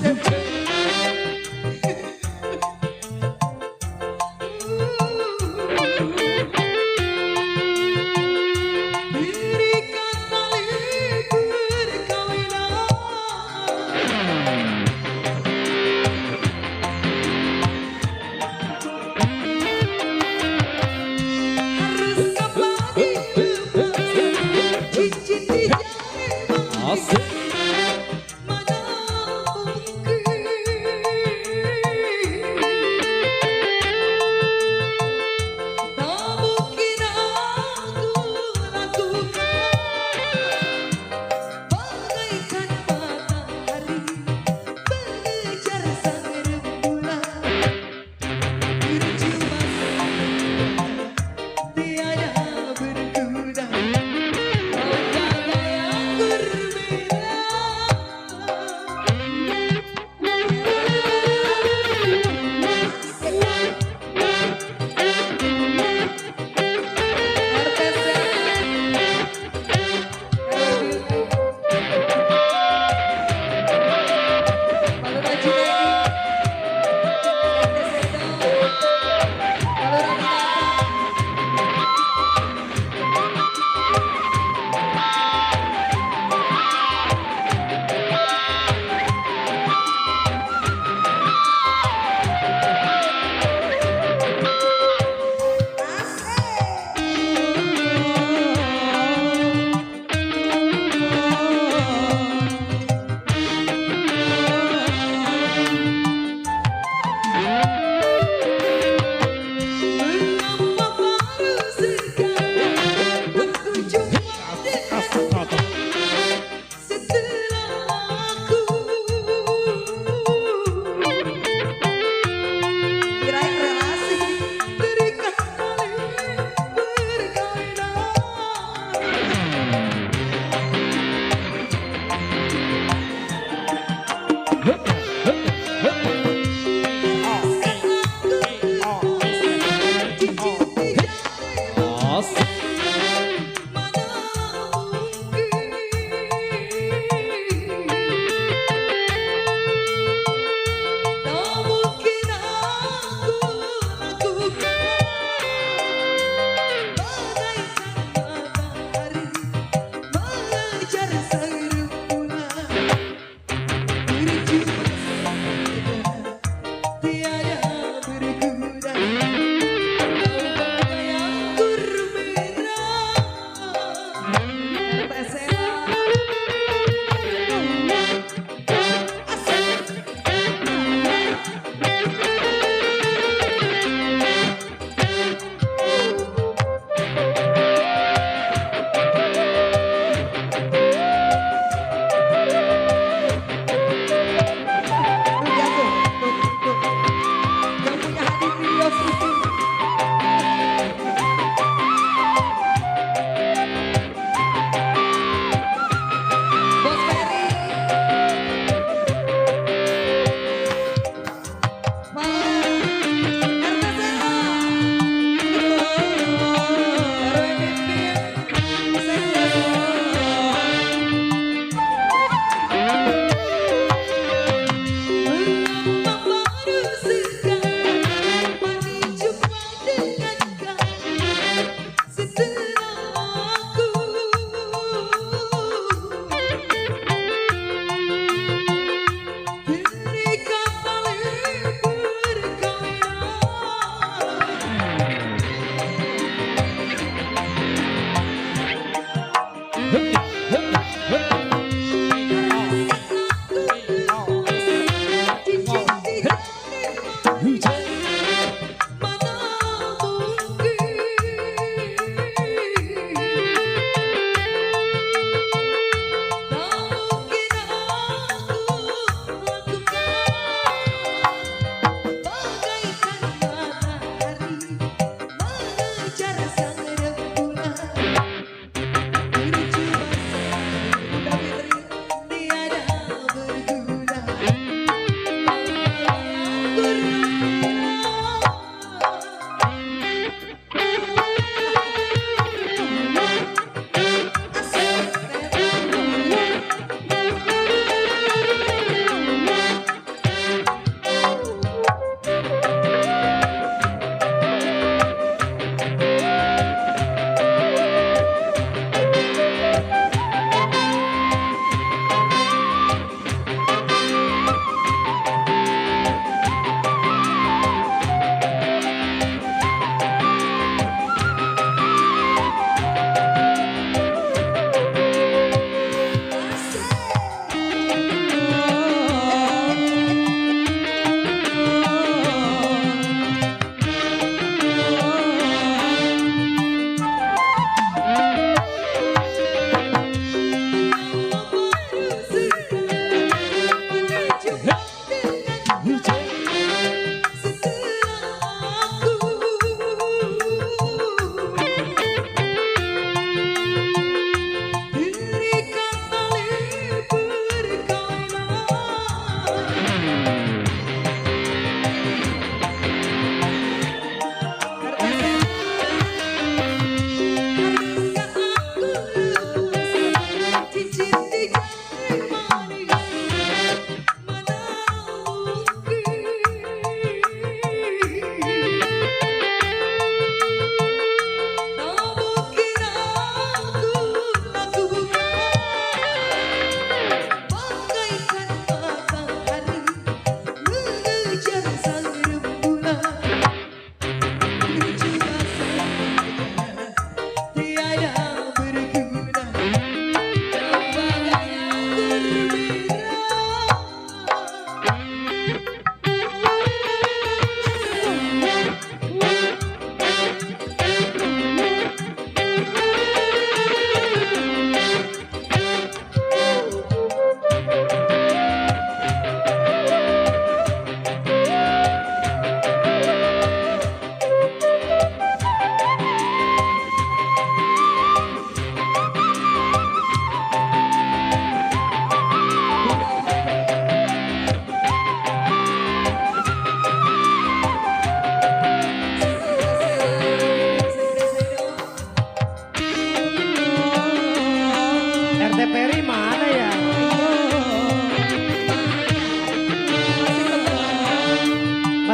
S3: Berikan tali perkawinan. Harus kembali cincin di jari mana mungkin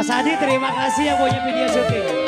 S2: Mas Adi terima kasih yang punya video syuting.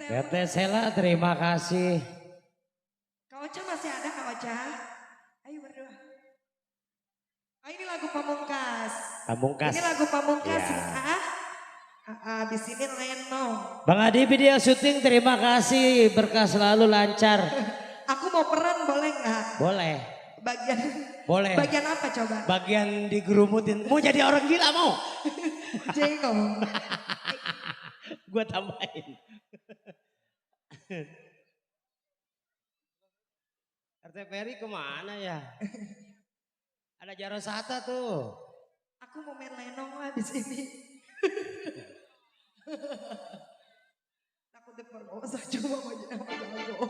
S2: Teteh Sela terima kasih.
S4: Kak Ocha masih ada Kak Ocha? Ayo berdua. Oh ini lagu Pamungkas.
S2: Pamungkas.
S4: Ini lagu Pamungkas
S2: Ya.
S4: ya. Abis ini Leno.
S2: Bang Adi video syuting terima kasih. Berkah selalu lancar.
S4: Aku mau peran boleh nggak?
S2: Boleh.
S4: Bagian
S2: Boleh.
S4: bagian apa coba?
S2: Bagian digerumutin. Mau jadi orang gila mau?
S4: Jengkol.
S2: Gue tambahin. RT Ferry kemana ya? Ada Jaro Sata tuh.
S4: Aku mau main lenong abis ini. Takut diperkosa cuma mau jadi apa jago.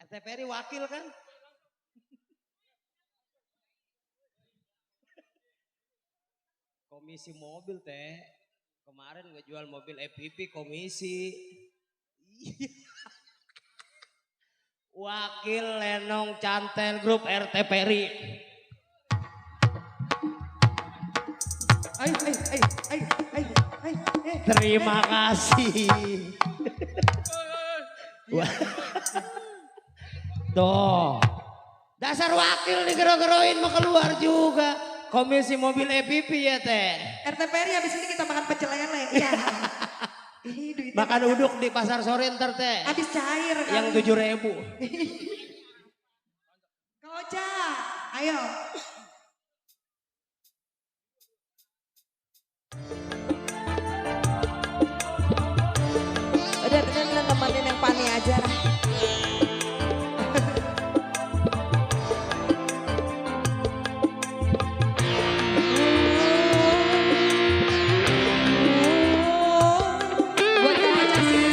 S2: RT Ferry wakil kan? Komisi mobil teh. Kemarin ngejual mobil EPP komisi. Wakil Lenong Cantel Grup RT Ferry. Terima kasih. Tuh. Dasar wakil digero-geroin mau keluar juga. Komisi mobil EPP ya teh.
S4: RT Ferry abis ini kita makan pecel lele. Iya. Ih, duitnya
S2: Makan
S4: banyak.
S2: uduk di pasar sore ntar teh.
S4: Habis cair kan.
S2: Yang 7.000.
S4: Kak Ocha, ayo. Udah nemenin yang Pani aja. Buat Kak Ocha sih.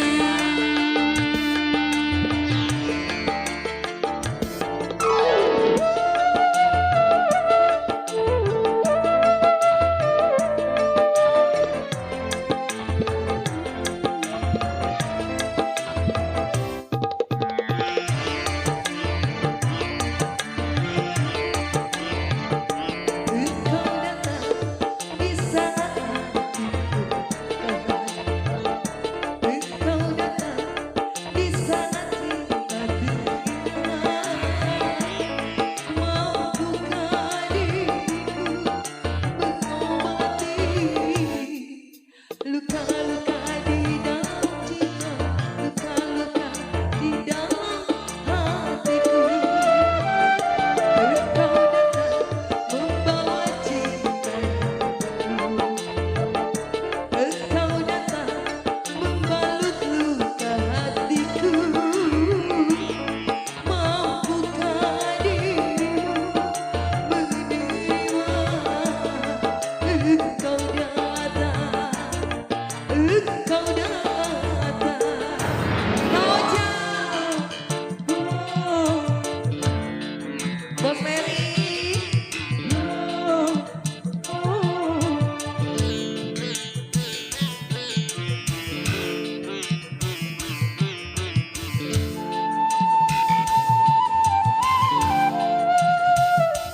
S4: Bos Mary.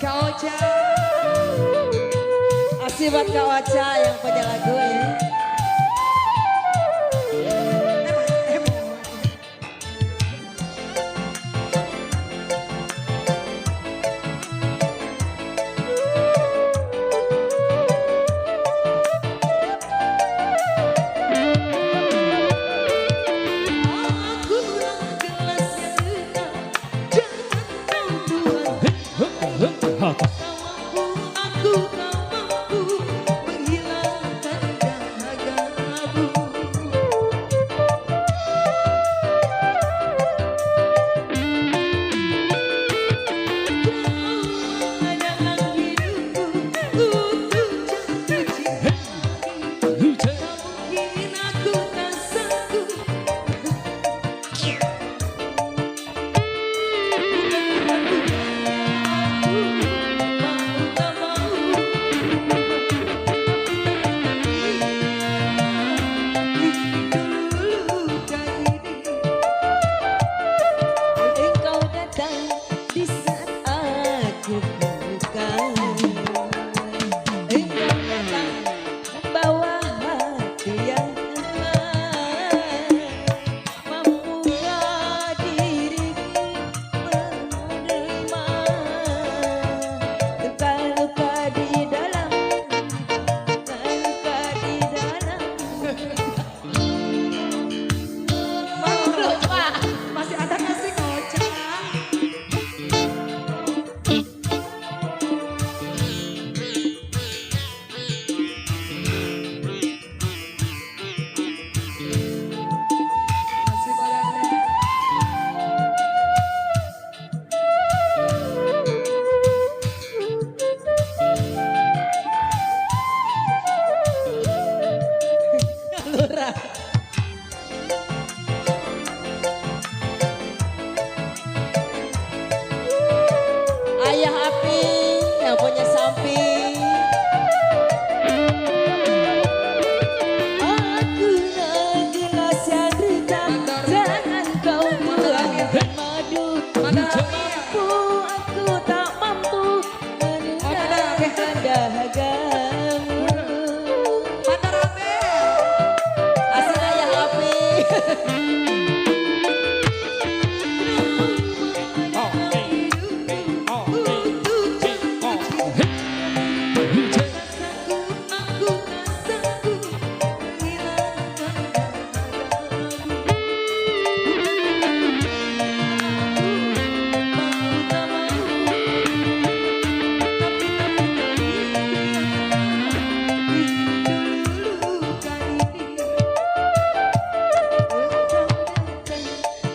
S4: Kak Ocha. Asih buat Kak Ocha yang punya lagu ya. Aku tak mampu menghilangkan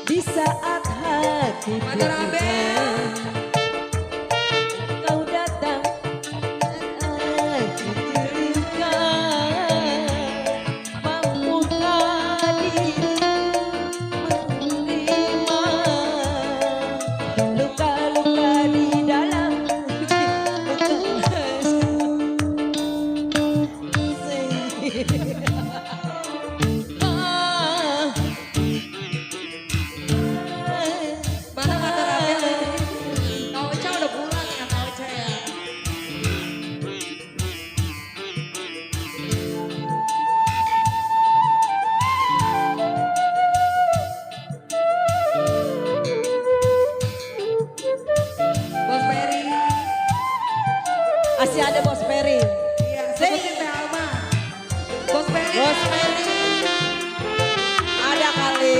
S3: Di saat hati
S5: Mata Rambe.
S3: kau datang, hati terluka. Mampukah dirimu menerima luka-luka di dalam
S5: Mana Mata Rambe? Kau Eca udah pulang ya Kau Eca ya. Bos Peri.
S3: Masih ada Bos Peri.
S5: Iya, sebutin Teh Alma. Bos Peri.
S3: Bos Peri. Ada kali.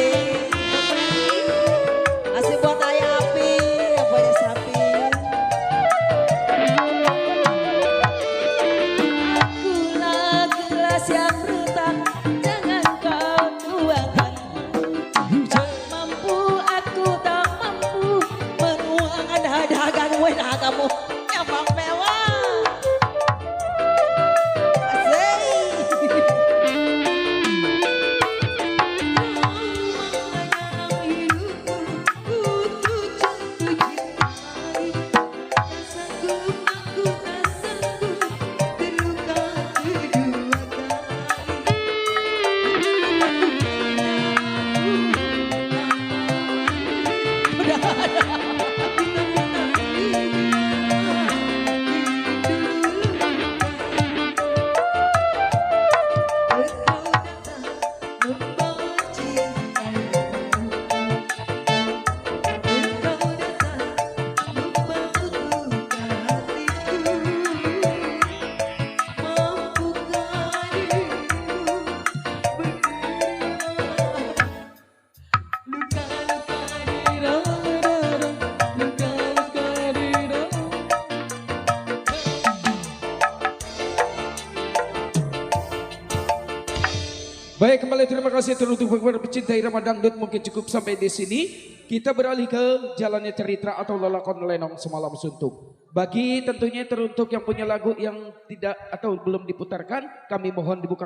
S3: Masih buat ayah api, yang punya sapi. Akulah gelas yang retak, jangan kau tuangkan. Tak mampu, aku tak mampu menuangkan dagangan wenagamu yang mewah. Asik.
S1: Baik, kembali terima kasih teruntuk kepada pecinta irama dangdut. Mungkin cukup sampai di sini. Kita beralih ke jalannya cerita atau lelakon lenong semalam suntuk. Bagi tentunya teruntuk yang punya lagu yang tidak atau belum diputarkan, kami mohon dibuka